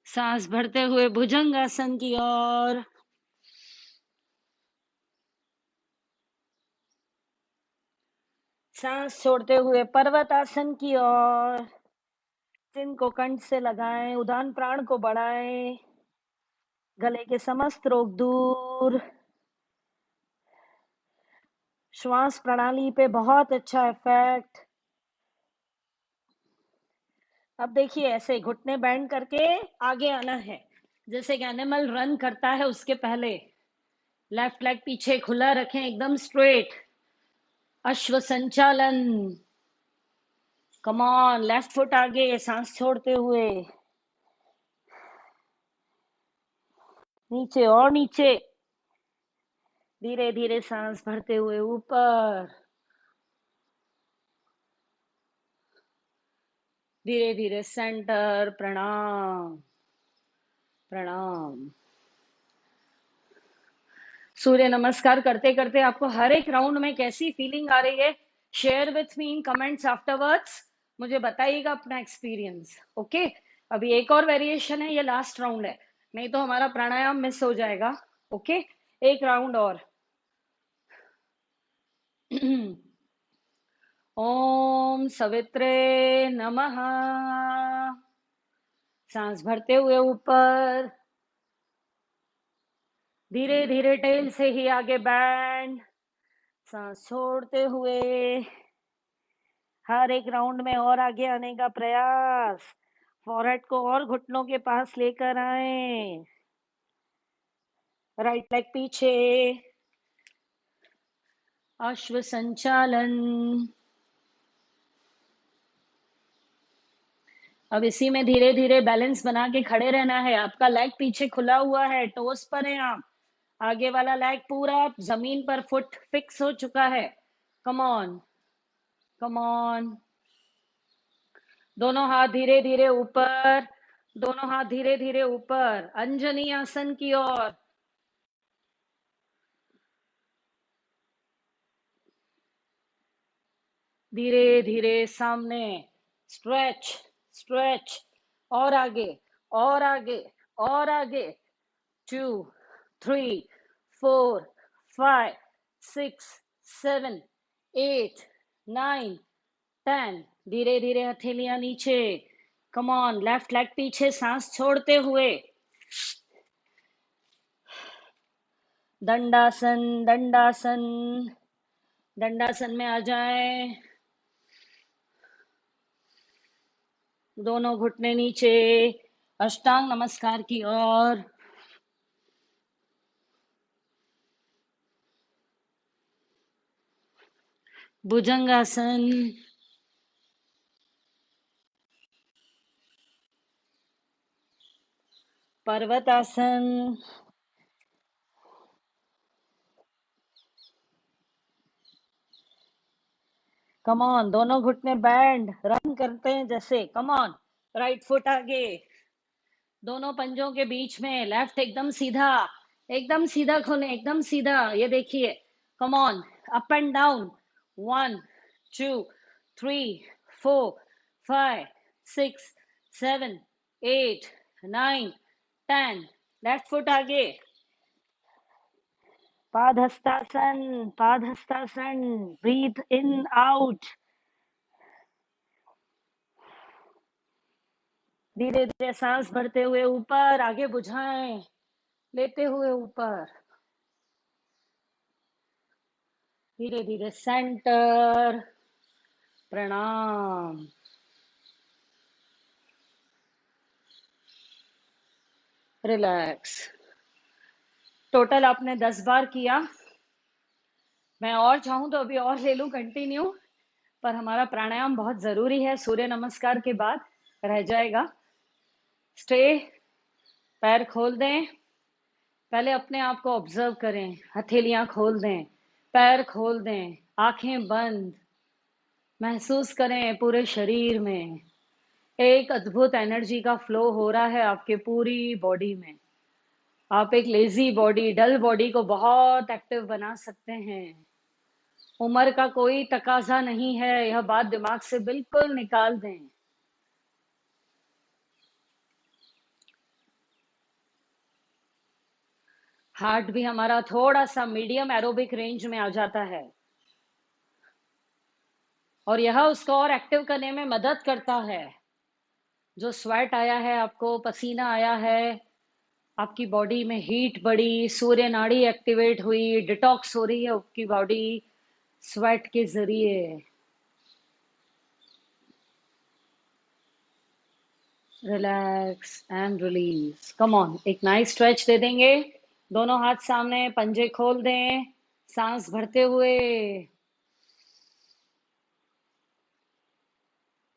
सांस भरते हुए भुजंगासन की ओर, सांस छोड़ते हुए पर्वतासन की ओर। चिन को कंठ से लगाएं, उदान प्राण को बढ़ाएं, गले के समस्त रोग दूर। श्वास प्रणाली पे बहुत अच्छा इफेक्ट। अब देखिए, ऐसे घुटने बैंड करके आगे आना है, जैसे एक एनिमल रन करता है उसके पहले। लेफ्ट लेग पीछे खुला रखें, एकदम स्ट्रेट, अश्व संचालन। कम ऑन, लेफ्ट फुट आगे, सांस छोड़ते हुए, नीचे और नीचे। धीरे धीरे सांस भरते हुए ऊपर। धीरे धीरे सेंटर। प्रणाम। प्रणाम। सूर्य नमस्कार करते करते आपको हर एक राउंड में कैसी फीलिंग आ रही है, share with me in comments afterwards. मुझे बताइएगा अपना एक्सपीरियंस। ओके। अभी एक और वेरिएशन है, ये लास्ट राउंड है, नहीं तो हमारा प्राणायाम मिस हो जाएगा। ओके। एक राउंड और। ओम सवित्रे नमः। सांस भरते हुए ऊपर। धीरे धीरे टेल से ही आगे बैंड। सांस छोड़ते हुए हर एक राउंड में और आगे आने का प्रयास। फॉरहेड को और घुटनों के पास लेकर आए। राइट लेग पीछे। अश्व संचालन। अब इसी में धीरे धीरे बैलेंस बना के खड़े रहना है। आपका लेग पीछे खुला हुआ है, टोस पर है आप। आगे वाला लेग पूरा जमीन पर, फुट फिक्स हो चुका है। कम ऑन। Come on. दोनों हाथ धीरे धीरे ऊपर। दोनों हाथ धीरे धीरे ऊपर, अंजनी आसन की ओर। धीरे धीरे सामने। स्ट्रेच। स्ट्रेच। और आगे। और आगे। और आगे। 2, 3, 4, 5, 6, 7, 8, 9, 10। धीरे धीरे हथेलियां नीचे। Come on. लेफ्ट लेग पीछे, सांस छोड़ते हुए। दंडासन। दंडासन। दंडासन में आ जाए। दोनों घुटने नीचे, अष्टांग नमस्कार की ओर। भुजंगासन। पर्वतासन। Come on. दोनों घुटने बैंड, रन करते हैं जैसे। कम ऑन। राइट फुट आगे। दोनों पंजों के बीच में, लेफ्ट एकदम सीधा। एकदम सीधा खोलें, एकदम सीधा, ये देखिए। कम on. Up and down. 1, 2, 3, 4, 5, 6, 7, 8, 9, 10। Left foot आगे। Padahastasana. Padahastasana. Breathe in out. धीरे धीरे सांस भरते हुए ऊपर, आगे बुझाएं, लेते हुए ऊपर। धीरे धीरे सेंटर। प्रणाम। रिलैक्स। टोटल आपने 10 बार किया। मैं और चाहूं तो अभी और ले लूं कंटिन्यू, पर हमारा प्राणायाम बहुत जरूरी है, सूर्य नमस्कार के बाद रह जाएगा। स्टे। पैर खोल दें। पहले अपने आप को ऑब्जर्व करें। हथेलियां खोल दें। पैर खोल दें। आंखें बंद। महसूस करें पूरे शरीर में एक अद्भुत एनर्जी का फ्लो हो रहा है आपके पूरी बॉडी में। आप एक लेजी बॉडी, डल बॉडी को बहुत एक्टिव बना सकते हैं। उम्र का कोई तकाजा नहीं है, यह बात दिमाग से बिल्कुल निकाल दें। हार्ट भी हमारा थोड़ा सा मीडियम एरोबिक रेंज में आ जाता है, और यह उसको और एक्टिव करने में मदद करता है। जो स्वेट आया है आपको, पसीना आया है, आपकी बॉडी में हीट बढ़ी, सूर्य नाड़ी एक्टिवेट हुई, डिटॉक्स हो रही है आपकी बॉडी स्वेट के जरिए। Relax and release. Come on. एक नाइस स्ट्रेच दे देंगे। दोनों हाथ सामने, पंजे खोल दें, सांस भरते हुए।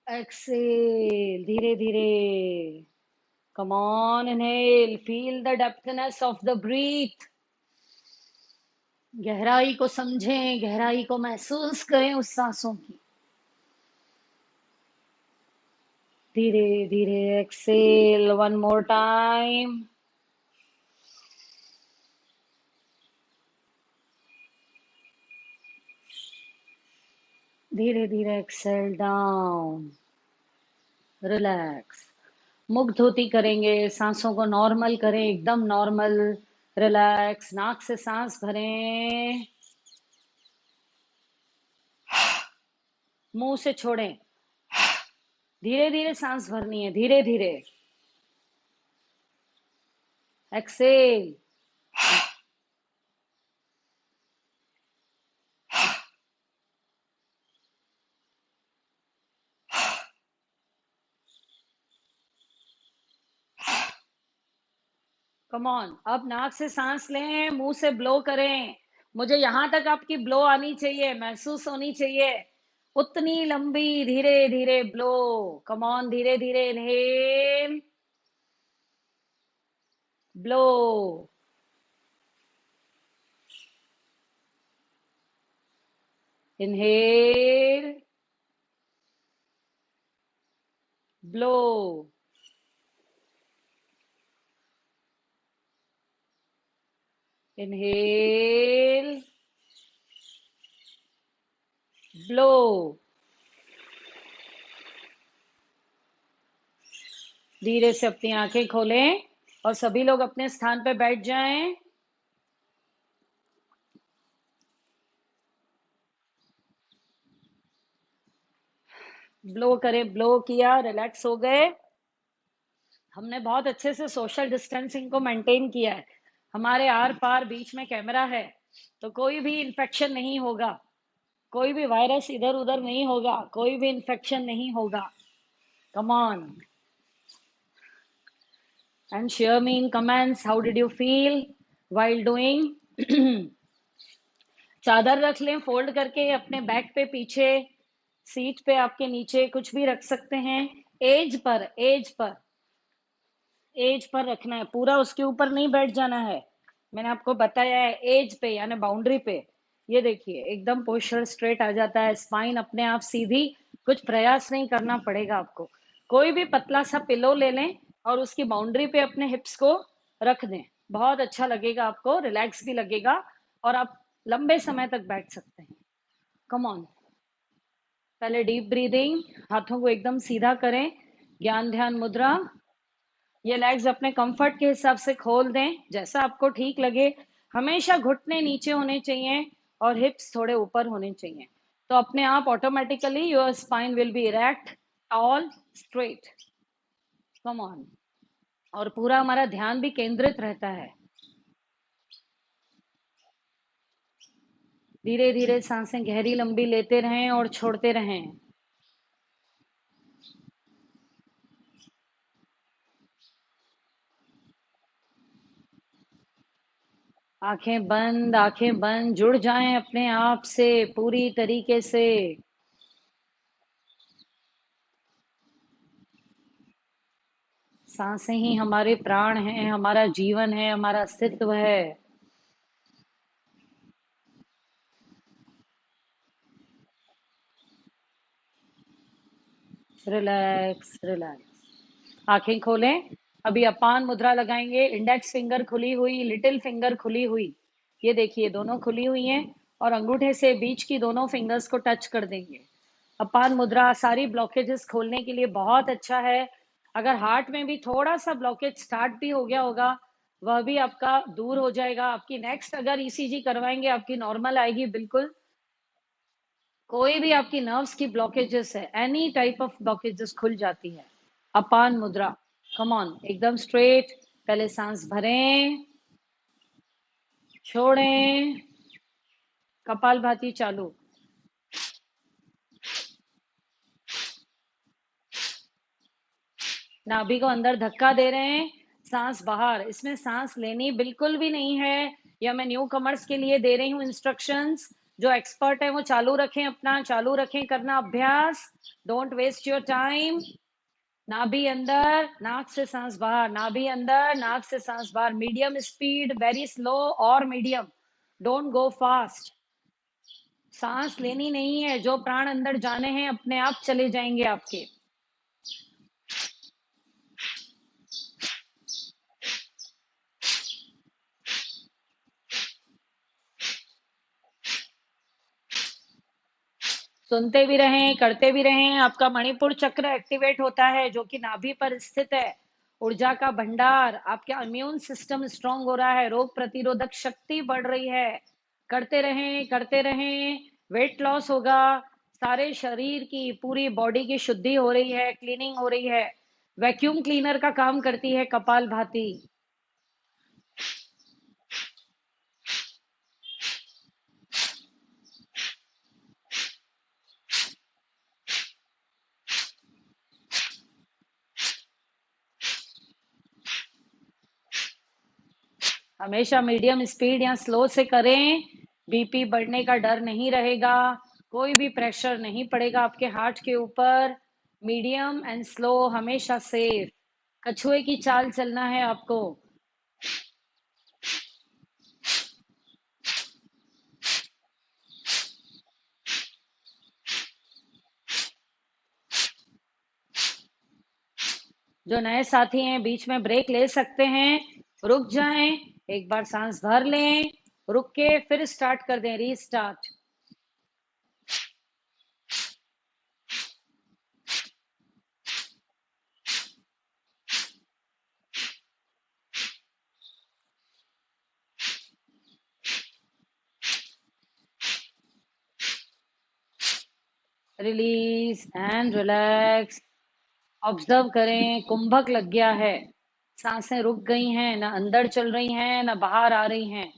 एक्सेल। धीरे धीरे। Come on, inhale. Feel the depthness of the breath. गहराई को समझें, गहराई को महसूस करें उस सांसों की। धीरे धीरे एक्सेल, वन मोर टाइम। धीरे धीरे एक्सेल डाउन, रिलैक्स। मुग्ध करेंगे, सांसों को नॉर्मल करें, एकदम नॉर्मल, रिलैक्स। नाक से सांस भरें, मुंह से छोड़ें। धीरे धीरे सांस भरनी है, धीरे धीरे। एक्सेल। कम ऑन, अब नाक से सांस लें, मुंह से ब्लो करें। मुझे यहां तक आपकी ब्लो आनी चाहिए, महसूस होनी चाहिए, उतनी लंबी। धीरे धीरे ब्लो। कम ऑन, धीरे धीरे inhale, blow, inhale, blow, inhale, blow. धीरे से अपनी आंखें खोलें और सभी लोग अपने स्थान पे बैठ जाएं। ब्लो करें, ब्लो किया, रिलैक्स हो गए। हमने बहुत अच्छे से सोशल डिस्टेंसिंग को मेंटेन किया है। हमारे आर पार बीच में कैमरा है, तो कोई भी इन्फेक्शन नहीं होगा, कोई भी वायरस इधर उधर नहीं होगा, कोई भी इन्फेक्शन नहीं होगा। Come on and share me in comments, how did you feel while doing. चादर रख लें फोल्ड करके अपने बैक पे, पीछे सीट पे, आपके नीचे कुछ भी रख सकते हैं। As per, as per, as per रखना है, पूरा उसके ऊपर नहीं बैठ जाना है। मैंने आपको बताया है, एज पे यानी बाउंड्री पे। ये देखिए, एकदम पोस्चर स्ट्रेट आ जाता है, स्पाइन अपने आप सीधी, कुछ प्रयास नहीं करना पड़ेगा आपको। कोई भी पतला सा पिलो ले लें और उसकी बाउंड्री पे अपने हिप्स को रख दें, बहुत अच्छा लगेगा आपको, रिलैक्स भी लगेगा और आप लंबे समय तक बैठ सकते हैं। कम ऑन, पहले डीप ब्रीदिंग, हाथों को एकदम सीधा करें, ज्ञान ध्यान मुद्रा। ये लेग्स अपने कंफर्ट के हिसाब से खोल दें, जैसा आपको ठीक लगे। हमेशा घुटने नीचे होने चाहिए और हिप्स थोड़े ऊपर होने चाहिए, तो अपने आप automatically your spine will be erect, all straight. Come on, और पूरा हमारा ध्यान भी केंद्रित रहता है। धीरे धीरे सांसें गहरी लंबी लेते रहें और छोड़ते रहें। आंखें बंद, जुड़ जाएं अपने आप से पूरी तरीके से। सांसें ही हमारे प्राण हैं, हमारा जीवन है, हमारा अस्तित्व है। Relax, relax. आंखें खोलें। अभी अपान मुद्रा लगाएंगे, इंडेक्स फिंगर खुली हुई, लिटिल फिंगर खुली हुई। ये देखिए, दोनों खुली हुई हैं और अंगूठे से बीच की दोनों फिंगर्स को टच कर देंगे। अपान मुद्रा सारी ब्लॉकेजेस खोलने के लिए बहुत अच्छा है। अगर हार्ट में भी थोड़ा सा ब्लॉकेज स्टार्ट भी हो गया होगा, वह भी आपका दूर हो जाएगा। आपकी नेक्स्ट अगर ईसीजी करवाएंगे, आपकी नॉर्मल आएगी बिल्कुल। कोई भी आपकी नर्व्स की ब्लॉकेजेस है, एनी टाइप ऑफ ब्लॉकेजेस खुल जाती है। अपान मुद्रा, कम ऑन, एकदम स्ट्रेट। पहले सांस भरें, छोड़ें, कपालभाति चालू। नाभि को अंदर धक्का दे रहे हैं, सांस बाहर। इसमें सांस लेनी बिल्कुल भी नहीं है, या मैं न्यू कमर्स के लिए दे रही हूँ इंस्ट्रक्शंस। जो एक्सपर्ट है वो चालू रखें, अपना चालू रखें करना अभ्यास। Don't waste your time. नाभि अंदर, नाक से सांस बाहर, नाभि अंदर, नाक से सांस बाहर, मीडियम स्पीड, वेरी स्लो और मीडियम, डोंट गो फास्ट। सांस लेनी नहीं है, जो प्राण अंदर जाने हैं अपने आप चले जाएंगे आपके। सुनते भी रहें, करते भी रहें। आपका मणिपुर चक्र एक्टिवेट होता है, जो कि नाभि पर स्थित है। ऊर्जा का भंडार, आपका इम्यून सिस्टम स्ट्रांग हो रहा है, रोग प्रतिरोधक शक्ति बढ़ रही है। करते रहें, करते रहें। वेट लॉस होगा, सारे शरीर की, पूरी बॉडी की शुद्धि हो रही है, क्लीनिंग हो रही है। वैक्यूम क्लीनर का काम करती है कपाल भाती। हमेशा मीडियम स्पीड या स्लो से करें। बीपी बढ़ने का डर नहीं रहेगा, कोई भी प्रेशर नहीं पड़ेगा आपके हार्ट के ऊपर। मीडियम एंड स्लो, हमेशा सेफ। कछुए की चाल चलना है आपको। जो नए साथी हैं बीच में ब्रेक ले सकते हैं, रुक जाएं, एक बार सांस भर लें, रुक के फिर स्टार्ट कर दें, restart. Release and relax. Observe करें, कुंभक लग गया है। सांसें रुक गई हैं, ना अंदर चल रही हैं ना बाहर आ रही हैं।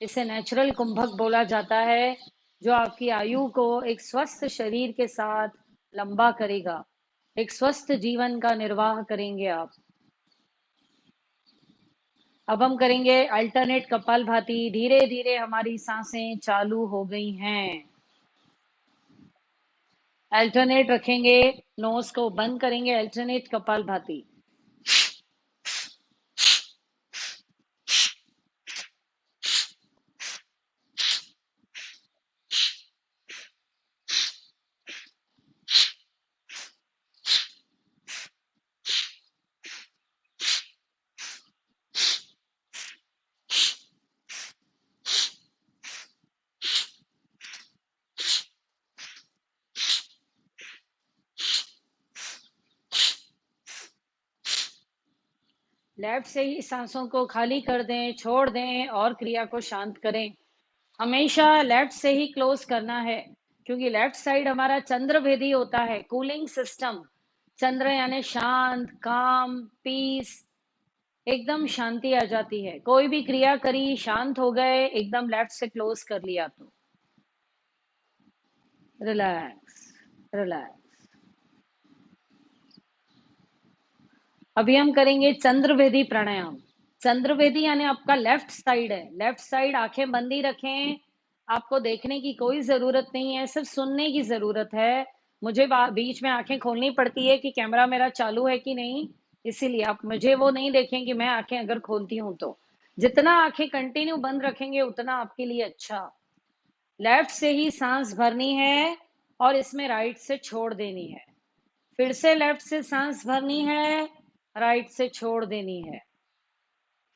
इसे नेचुरल कुंभक बोला जाता है, जो आपकी आयु को एक स्वस्थ शरीर के साथ लंबा करेगा। एक स्वस्थ जीवन का निर्वाह करेंगे आप। अब हम करेंगे अल्टरनेट कपालभाति। धीरे धीरे हमारी सांसें चालू हो गई हैं। अल्टरनेट रखेंगे, नोज को बंद करेंगे, अल्टरनेट कपालभाति। लेफ्ट से ही सांसों को खाली कर दें, छोड़ दें और क्रिया को शांत करें। हमेशा लेफ्ट से ही क्लोज करना है, क्योंकि लेफ्ट साइड हमारा चंद्र भेदी होता है, कूलिंग सिस्टम। चंद्र यानी शांत, काम, पीस। एकदम शांति आ जाती है, कोई भी क्रिया करी, शांत हो गए, एकदम लेफ्ट से क्लोज कर लिया तो। Relax, relax. अभी हम करेंगे चंद्रवेदी प्राणायाम। चंद्रवेदी यानी आपका लेफ्ट साइड है, लेफ्ट साइड, आंखें बंद ही रखें। आपको देखने की कोई जरूरत नहीं है, सिर्फ सुनने की जरूरत है। मुझे बीच में आंखें खोलनी पड़ती है कि कैमरा मेरा चालू है कि नहीं, इसीलिए आप मुझे वो नहीं देखें कि मैं आंखें अगर खोलती हूं तो। जितना आंखें कंटिन्यू बंद रखेंगे उतना आपके लिए अच्छा। लेफ्ट से ही सांस भरनी है और इसमें राइट से छोड़ देनी है। फिर से लेफ्ट से सांस भरनी है, राइट से छोड़ देनी है।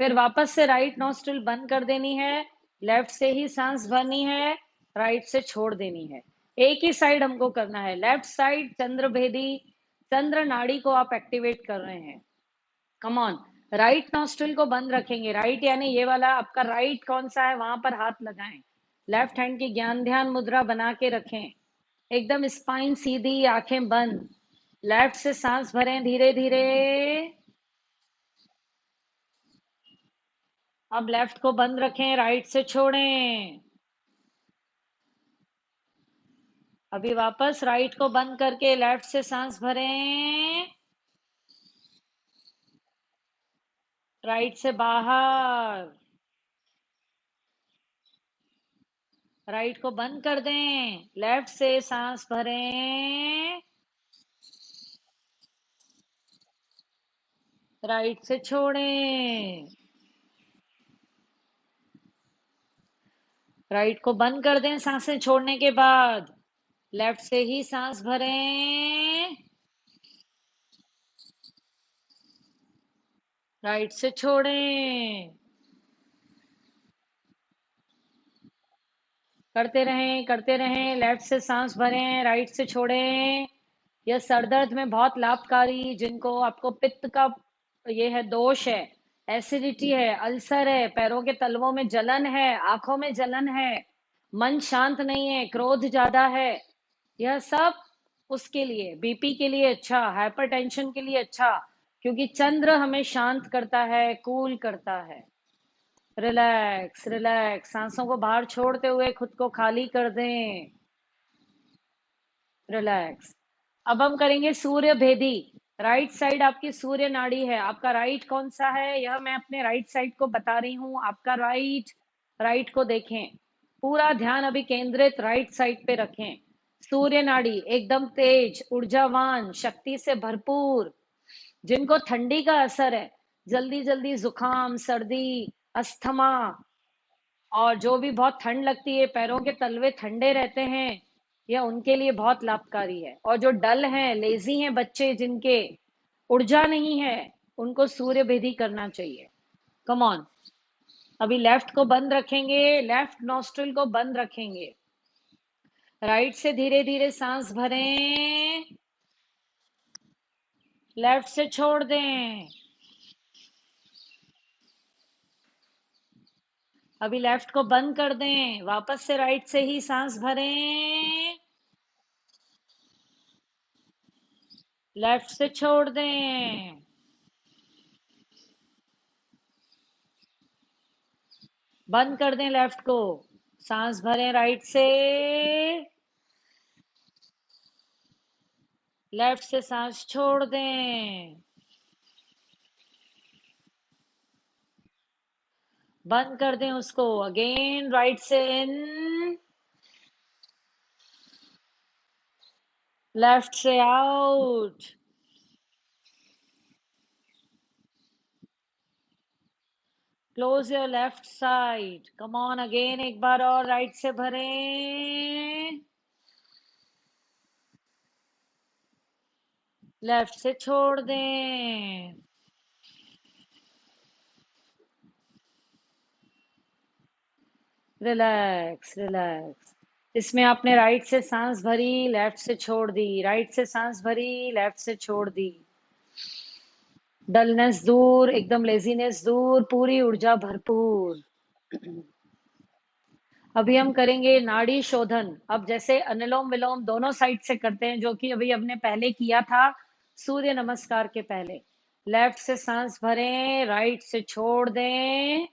फिर वापस से राइट नॉस्ट्रिल बंद कर देनी है, लेफ्ट से ही सांस भरनी है, राइट से छोड़ देनी है। एक ही साइड हमको करना है, लेफ्ट साइड चंद्र भेदी। चंद्र नाड़ी को आप एक्टिवेट कर रहे हैं। Come on. राइट नॉस्ट्रिल को बंद रखेंगे, राइट यानी ये वाला आपका राइट कौन सा है वहां पर हाथ लगाएं। लेफ्ट हैंड की ज्ञान ध्यान मुद्रा बना के रखें, एकदम स्पाइन सीधी, आंखें बंद। लेफ्ट से सांस भरें धीरे धीरे। अब लेफ्ट को बंद रखें, राइट से छोड़ें। अभी वापस राइट को बंद करके लेफ्ट से सांस भरें, राइट से बाहर। राइट को बंद कर दें, लेफ्ट से सांस भरें, राइट से छोड़ें। राइट को बंद कर दें सांसें छोड़ने के बाद। लेफ्ट से ही सांस भरें। राइट से छोड़ें। करते रहें, लेफ्ट से सांस भरें, राइट से छोड़ें। यह सर दर्द में बहुत लाभकारी, जिनको आपको पित्त का ये है, दोष है, एसिडिटी है, अल्सर है, पैरों के तलवों में जलन है, आंखों में जलन है, मन शांत नहीं है, क्रोध ज्यादा है, यह सब उसके लिए, बीपी के लिए अच्छा, हाइपरटेंशन के लिए अच्छा, क्योंकि चंद्र हमें शांत करता है, कूल करता है। रिलैक्स रिलैक्स, सांसों को बाहर छोड़ते हुए खुद को खाली कर दें। रिलैक्स। अब हम करेंगे सूर्य भेदी। राइट साइड आपकी सूर्य नाड़ी है। आपका राइट कौन सा है, यह मैं अपने राइट साइड को बता रही हूँ। आपका राइट, राइट को देखें, पूरा ध्यान अभी केंद्रित राइट साइड पे रखें। सूर्य नाड़ी एकदम तेज, ऊर्जावान, शक्ति से भरपूर। जिनको ठंडी का असर है, जल्दी जल्दी जुकाम, सर्दी, अस्थमा, और जो भी बहुत ठंड लगती है, पैरों के तलवे ठंडे रहते हैं, यह उनके लिए बहुत लाभकारी है। और जो डल हैं, लेजी हैं बच्चे, जिनके ऊर्जा नहीं है, उनको सूर्य भेदी करना चाहिए। Come on. अभी लेफ्ट को बंद रखेंगे, लेफ्ट नॉस्ट्रिल को बंद रखेंगे। राइट से धीरे धीरे सांस भरें, लेफ्ट से छोड़ दें। अभी लेफ्ट को बंद कर दें, वापस से राइट से ही सांस भरें, लेफ्ट से छोड़ दें। बंद कर दें लेफ्ट को, सांस भरें राइट से, लेफ्ट से सांस छोड़ दें। बंद कर दें उसको, अगेन राइट से इन, लेफ्ट से out. Close your left side, come on, again एक बार और राइट से भरें, लेफ्ट से छोड़ दें। Relax relax. इसमें आपने राइट से सांस भरी, लेफ्ट से छोड़ दी, राइट से सांस भरी, लेफ्ट से छोड़ दी। डलनेस दूर, एकदम लेजीनेस दूर, पूरी ऊर्जा भरपूर। अभी हम करेंगे नाड़ी शोधन। अब जैसे अनुलोम विलोम दोनों साइड से करते हैं, जो कि अभी हमने पहले किया था सूर्य नमस्कार के पहले। लेफ्ट से सांस भरें, राइट से छोड़ दें,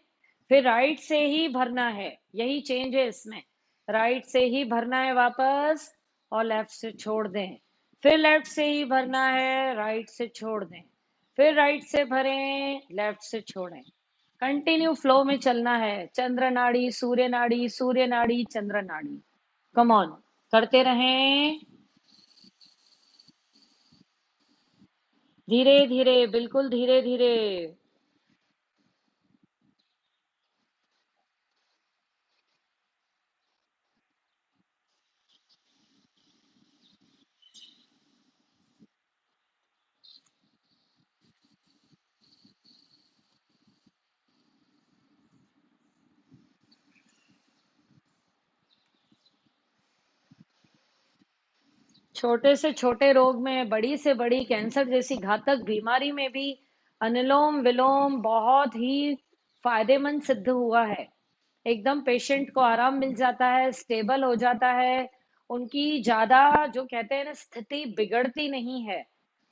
फिर राइट से ही भरना है, यही चेंज है इसमें। राइट से ही भरना है वापस, और लेफ्ट से छोड़ दें। फिर लेफ्ट से ही भरना है, राइट से छोड़ दें। फिर राइट से भरें, लेफ्ट से छोड़ें। कंटिन्यू फ्लो में चलना है। चंद्र नाड़ी, सूर्य नाड़ी, सूर्य नाड़ी, चंद्र नाड़ी। कम ऑन, करते रहें, धीरे धीरे, बिल्कुल धीरे धीरे। छोटे से छोटे रोग में, बड़ी से बड़ी कैंसर जैसी घातक बीमारी में भी अनुलोम विलोम बहुत ही फायदेमंद सिद्ध हुआ है। एकदम पेशेंट को आराम मिल जाता है, स्टेबल हो जाता है, उनकी ज्यादा, जो कहते हैं ना, स्थिति बिगड़ती नहीं है,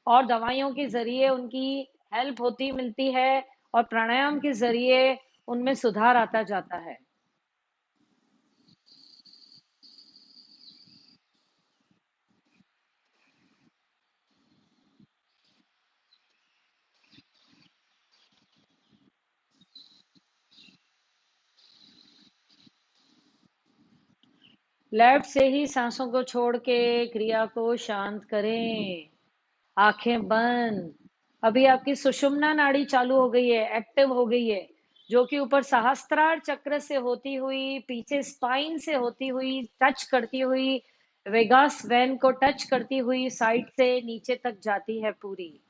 और दवाइयों के जरिए उनकी हेल्प होती मिलती है, और प्राणायाम के जरिए उनमें सुधार आता जाता है। लेफ्ट से ही सांसों को छोड़ के, क्रिया को शांत करें। आंखें बंद, 3 2 1, 0। अभी आपकी सुषुम्ना नाड़ी चालू हो गई है, एक्टिव हो गई है, जो कि ऊपर सहस्त्रार चक्र से होती हुई, पीछे स्पाइन से होती हुई, टच करती हुई, वेगास वेन को टच करती हुई साइड से नीचे तक जाती है पूरी,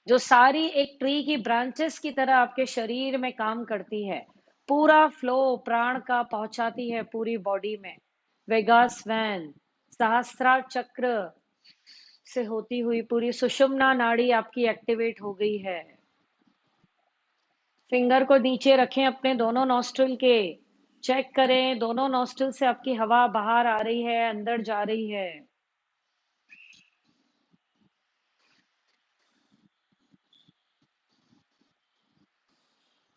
जो सारी एक ट्री की ब्रांचेस की तरह आपके शरीर में काम करती है। पूरा फ्लो प्राण का पहुंचाती है पूरी बॉडी में। वेगास वैन, सहस्त्रार चक्र से होती हुई पूरी सुषुम्ना नाड़ी आपकी एक्टिवेट हो गई है। फिंगर को नीचे रखें अपने दोनों नॉस्ट्रिल के, चेक करें दोनों नॉस्ट्रिल से आपकी हवा बाहर आ रही है, अंदर जा रही है।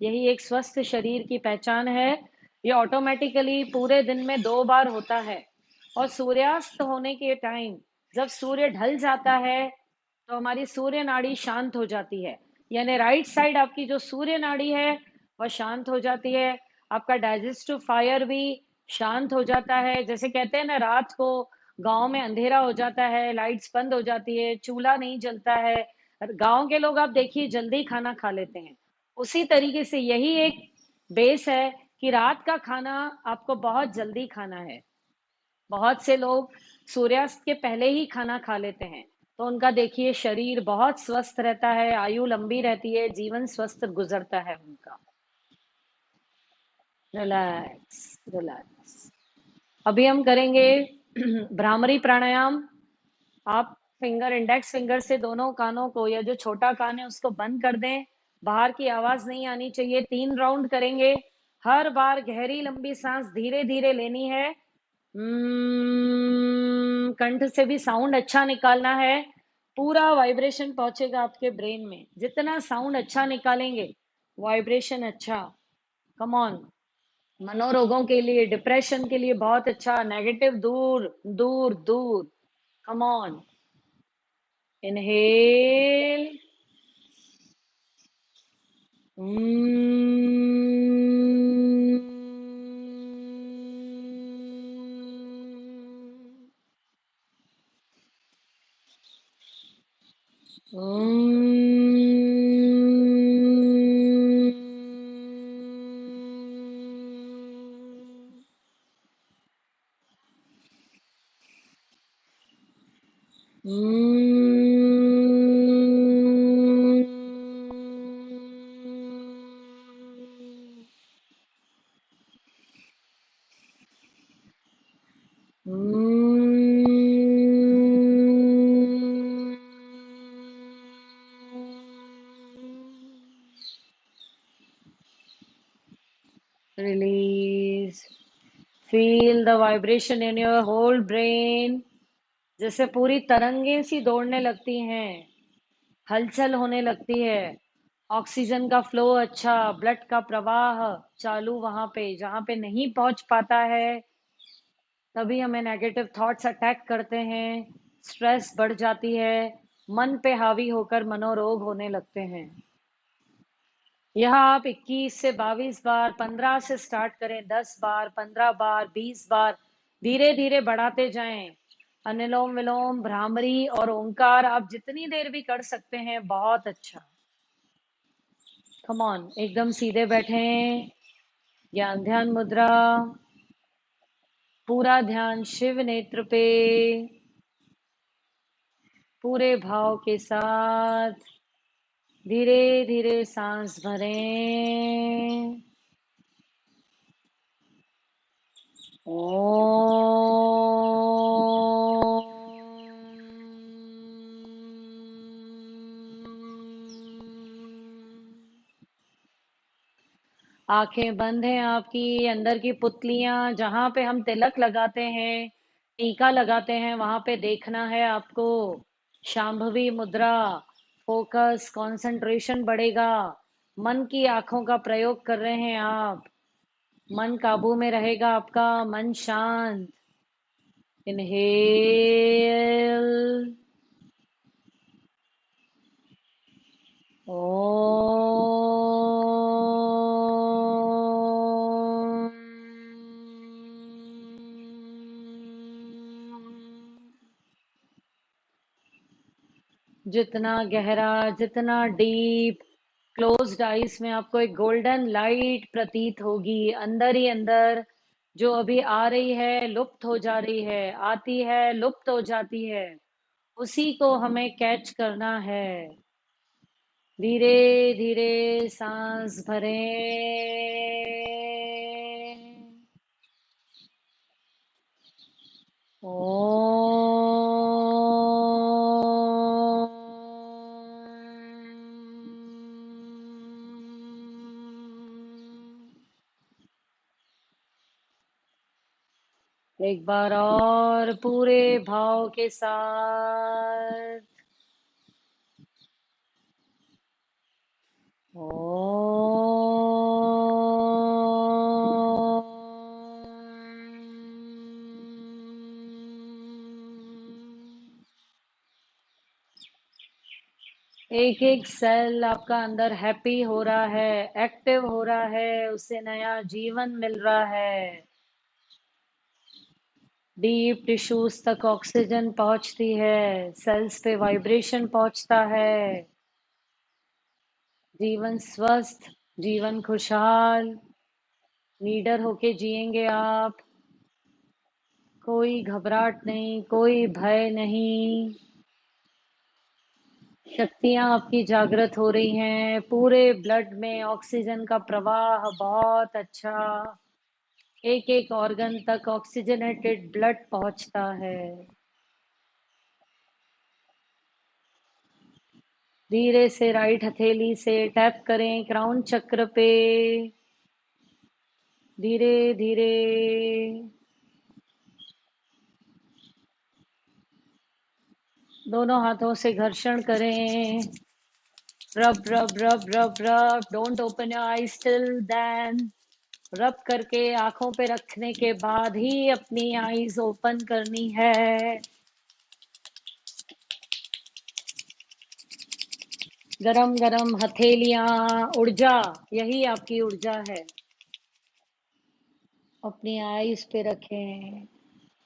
यही एक स्वस्थ शरीर की पहचान है। ये ऑटोमेटिकली पूरे दिन में 2 बार होता है। और सूर्यास्त होने के टाइम, जब सूर्य ढल जाता है, तो हमारी सूर्य नाड़ी शांत हो जाती है। यानी राइट साइड आपकी जो सूर्य नाड़ी है वह शांत हो जाती है। आपका डाइजेस्टिव फायर भी शांत हो जाता है। जैसे कहते हैं ना, रात को गांव में अंधेरा हो जाता है, लाइट्स बंद हो जाती है, चूल्हा नहीं जलता है। गांव के लोग आप देखिए जल्दी खाना खा लेते हैं। उसी तरीके से यही एक बेस है कि रात का खाना आपको बहुत जल्दी खाना है। बहुत से लोग सूर्यास्त के पहले ही खाना खा लेते हैं, तो उनका देखिए शरीर बहुत स्वस्थ रहता है, आयु लंबी रहती है, जीवन स्वस्थ गुजरता है उनका। Relax, relax. अभी हम करेंगे भ्रामरी प्राणायाम। आप फिंगर, इंडेक्स फिंगर से दोनों कानों को, या जो छोटा कान है उसको बंद कर दें। बाहर की आवाज नहीं आनी चाहिए। 3 राउंड करेंगे। हर बार गहरी लंबी सांस धीरे धीरे लेनी है। कंठ से भी साउंड अच्छा निकालना है। पूरा वाइब्रेशन पहुंचेगा आपके ब्रेन में। जितना साउंड अच्छा निकालेंगे, वाइब्रेशन अच्छा। Come on. मनोरोगों के लिए, डिप्रेशन के लिए बहुत अच्छा। नेगेटिव दूर दूर दूर। Come on. Inhale. Release. Feel the vibration in your whole brain. जैसे पूरी तरंगें सी दौड़ने लगती हैं, हलचल होने लगती है। ऑक्सीजन का फ्लो अच्छा, ब्लड का प्रवाह चालू। वहां पे जहां पे नहीं पहुंच पाता है, तभी हमें नेगेटिव थॉट्स अटैक करते हैं, स्ट्रेस बढ़ जाती है, मन पे हावी होकर मनोरोग होने लगते हैं। यह आप 21 से 22 बार, 15 से स्टार्ट करें, 10 बार, 15 बार, 20 बार, धीरे धीरे बढ़ाते जाएं। अनुलोम विलोम, भ्रामरी और ओंकार आप जितनी देर भी कर सकते हैं, बहुत अच्छा। Come on. एकदम सीधे बैठें। ज्ञान ध्यान मुद्रा। पूरा ध्यान शिव नेत्र पे, पूरे भाव के साथ धीरे धीरे सांस भरें। आंखें बंद हैं आपकी। अंदर की पुतलियां, जहां पे हम तिलक लगाते हैं, टीका लगाते हैं, वहां पे देखना है आपको। शांभवी मुद्रा। फोकस, कंसंट्रेशन बढ़ेगा। मन की आंखों का प्रयोग कर रहे हैं आप। मन काबू में रहेगा आपका, मन शांत। इनहेल। ओम। जितना गहरा, जितना डीप, क्लोज्ड आईज में आपको एक गोल्डन लाइट प्रतीत होगी, अंदर ही अंदर। जो अभी आ रही है लुप्त हो जा रही है, आती है लुप्त हो जाती है, उसी को हमें कैच करना है। धीरे धीरे सांस भरें। एक बार और पूरे भाव के साथ। एक एक सेल आपका अंदर हैप्पी हो रहा है, एक्टिव हो रहा है, उससे नया जीवन मिल रहा है। डीप टिश्यूज तक ऑक्सीजन पहुंचती है, सेल्स पे वाइब्रेशन पहुंचता है। जीवन स्वस्थ, जीवन खुशहाल, लीडर होके जिएंगे आप। कोई घबराहट नहीं, कोई भय नहीं। शक्तियां आपकी जागृत हो रही हैं, पूरे ब्लड में ऑक्सीजन का प्रवाह बहुत अच्छा। एक एक ऑर्गन तक ऑक्सीजनेटेड ब्लड पहुंचता है। धीरे से राइट हथेली से टैप करें क्राउन चक्र पे। धीरे धीरे दोनों हाथों से घर्षण करें। रब rub rub rub rub, don't open your eyes till then. Rub करके आंखों पे रखने के बाद ही अपनी आईज ओपन करनी है। गरम गरम हथेलियां, ऊर्जा, यही आपकी ऊर्जा है। अपनी आईज पे रखें,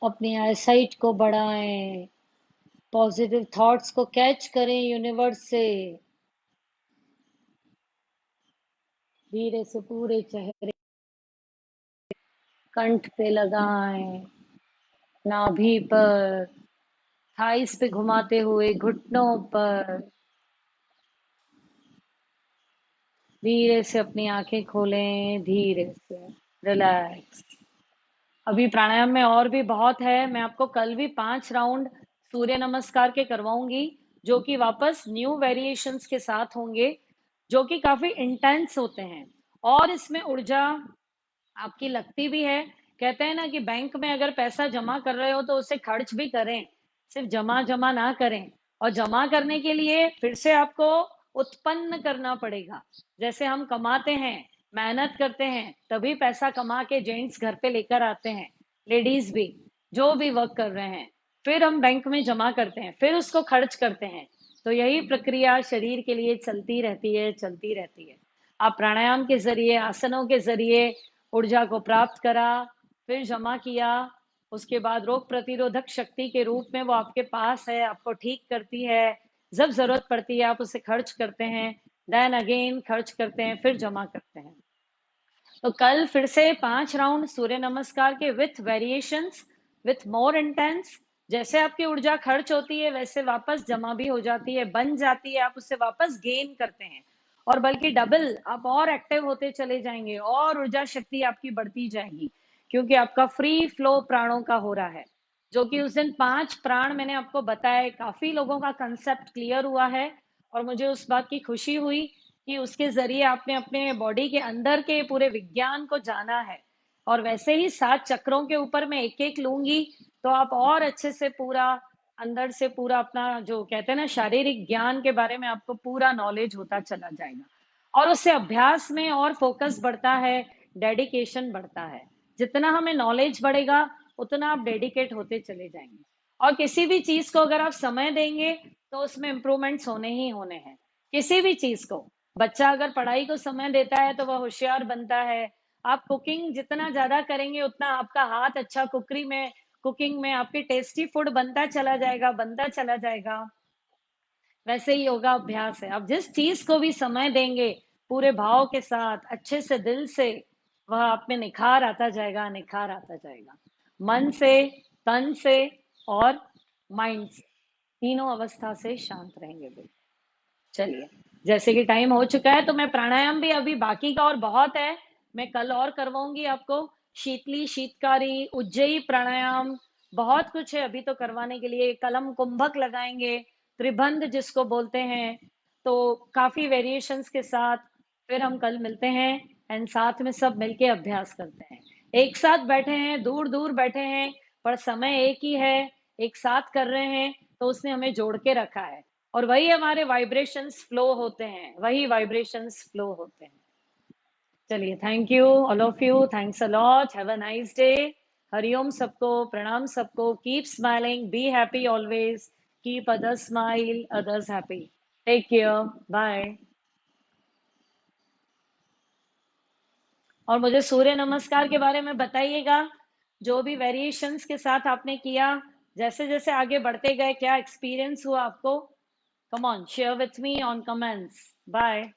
अपनी आईसाइट को बढ़ाएं, पॉजिटिव थॉट्स को कैच करें यूनिवर्स से। धीरे से पूरे चेहरे, कंठ पे लगाएं, नाभि पर, थाइस पे घुमाते हुए घुटनों पर। धीरे से अपनी आंखें खोलें, धीरे से रिलैक्स। अभी प्राणायाम में और भी बहुत है, मैं आपको कल भी 5 राउंड सूर्य नमस्कार के करवाऊंगी, जो कि वापस न्यू वेरिएशंस के साथ होंगे, जो कि काफी इंटेंस होते हैं। और इसमें ऊर्जा आपकी लगती भी है। कहते हैं ना कि बैंक में अगर पैसा जमा कर रहे हो तो उसे खर्च भी करें, सिर्फ जमा जमा ना करें। और जमा करने के लिए फिर से आपको उत्पन्न करना पड़ेगा। जैसे हम कमाते हैं, मेहनत करते हैं, तभी पैसा कमा के जेंट्स घर पे लेकर आते हैं, लेडीज भी, जो भी वर्क कर रहे हैं। फिर हम बैंक में जमा करते हैं, फिर उसको खर्च करते हैं। तो यही प्रक्रिया शरीर के लिए चलती रहती है, चलती रहती है। आप प्राणायाम के जरिए, आसनों के जरिए ऊर्जा को प्राप्त करा, फिर जमा किया, उसके बाद रोग प्रतिरोधक शक्ति के रूप में वो आपके पास है, आपको ठीक करती है। जब जरूरत पड़ती है आप उसे खर्च करते हैं, देन अगेन खर्च करते हैं, फिर जमा करते हैं। तो कल फिर से 5 राउंड सूर्य नमस्कार के with variations, with more intense. जैसे आपकी ऊर्जा खर्च होती है वैसे वापस जमा भी हो जाती है, बन जाती है, आप उससे वापस गेन करते हैं। और बल्कि डबल आप और एक्टिव होते चले जाएंगे, और ऊर्जा शक्ति आपकी बढ़ती जाएगी, क्योंकि आपका फ्री फ्लो प्राणों का हो रहा है। जो कि उस दिन 5 प्राण मैंने आपको बताया, काफी लोगों का कंसेप्ट क्लियर हुआ है। और मुझे उस बात की खुशी हुई कि उसके जरिए आपने अपने बॉडी के अंदर के पूरे विज्ञान को जाना है। और वैसे ही 7 चक्रों के ऊपर मैं एक एक लूंगी, तो आप और अच्छे से पूरा अंदर से पूरा अपना जो कहते हैं ना शारीरिक ज्ञान के बारे में आपको पूरा नॉलेज होता चला जाएगा। और उससे अभ्यास में और फोकस बढ़ता है, डेडिकेशन बढ़ता है। जितना हमें नॉलेज बढ़ेगा उतना आप डेडिकेट होते चले जाएंगे। और किसी भी चीज को अगर आप समय देंगे तो उसमें इम्प्रूवमेंट्स होने ही होने हैं। किसी भी चीज को, बच्चा अगर पढ़ाई को समय देता है तो वह होशियार बनता है। आप कुकिंग जितना ज्यादा करेंगे उतना आपका हाथ अच्छा कुकरी में, कुकिंग में आपके टेस्टी फूड बनता चला जाएगा, बनता चला जाएगा। वैसे ही योगा अभ्यास है। अब जिस चीज को भी समय देंगे पूरे भाव के साथ, अच्छे से, दिल से, वह आप में निखार आता जाएगा, निखार आता जाएगा। मन से, तन से और माइंड से, तीनों अवस्था से शांत रहेंगे बिल्कुल। चलिए, जैसे कि टाइम हो चुका है तो मैं प्राणायाम भी, अभी बाकी का और बहुत है, मैं कल और करवाऊंगी आपको। शीतली, शीतकारी, उज्जयी प्राणायाम, बहुत कुछ है अभी तो करवाने के लिए। कलम कुंभक लगाएंगे, त्रिबंध जिसको बोलते हैं, तो काफी वेरिएशंस के साथ फिर हम कल मिलते हैं एंड साथ में सब मिलके अभ्यास करते हैं। एक साथ बैठे हैं, दूर दूर बैठे हैं, पर समय एक ही है, एक साथ कर रहे हैं, तो उसने हमें जोड़ के रखा है। और वही हमारे वाइब्रेशंस फ्लो होते हैं, वही वाइब्रेशंस फ्लो होते हैं। चलिए, thank you all of you, thanks a lot, have a nice day. Hariom सबको, प्रणाम सबको, keep smiling, be happy always, keep others smile, others happy. Take care, bye. और मुझे सूर्य नमस्कार के बारे में बताइएगा, जो भी वेरिएशंस के साथ आपने किया, जैसे जैसे आगे बढ़ते गए, क्या एक्सपीरियंस हुआ आपको? Come on, share with me on comments. Bye.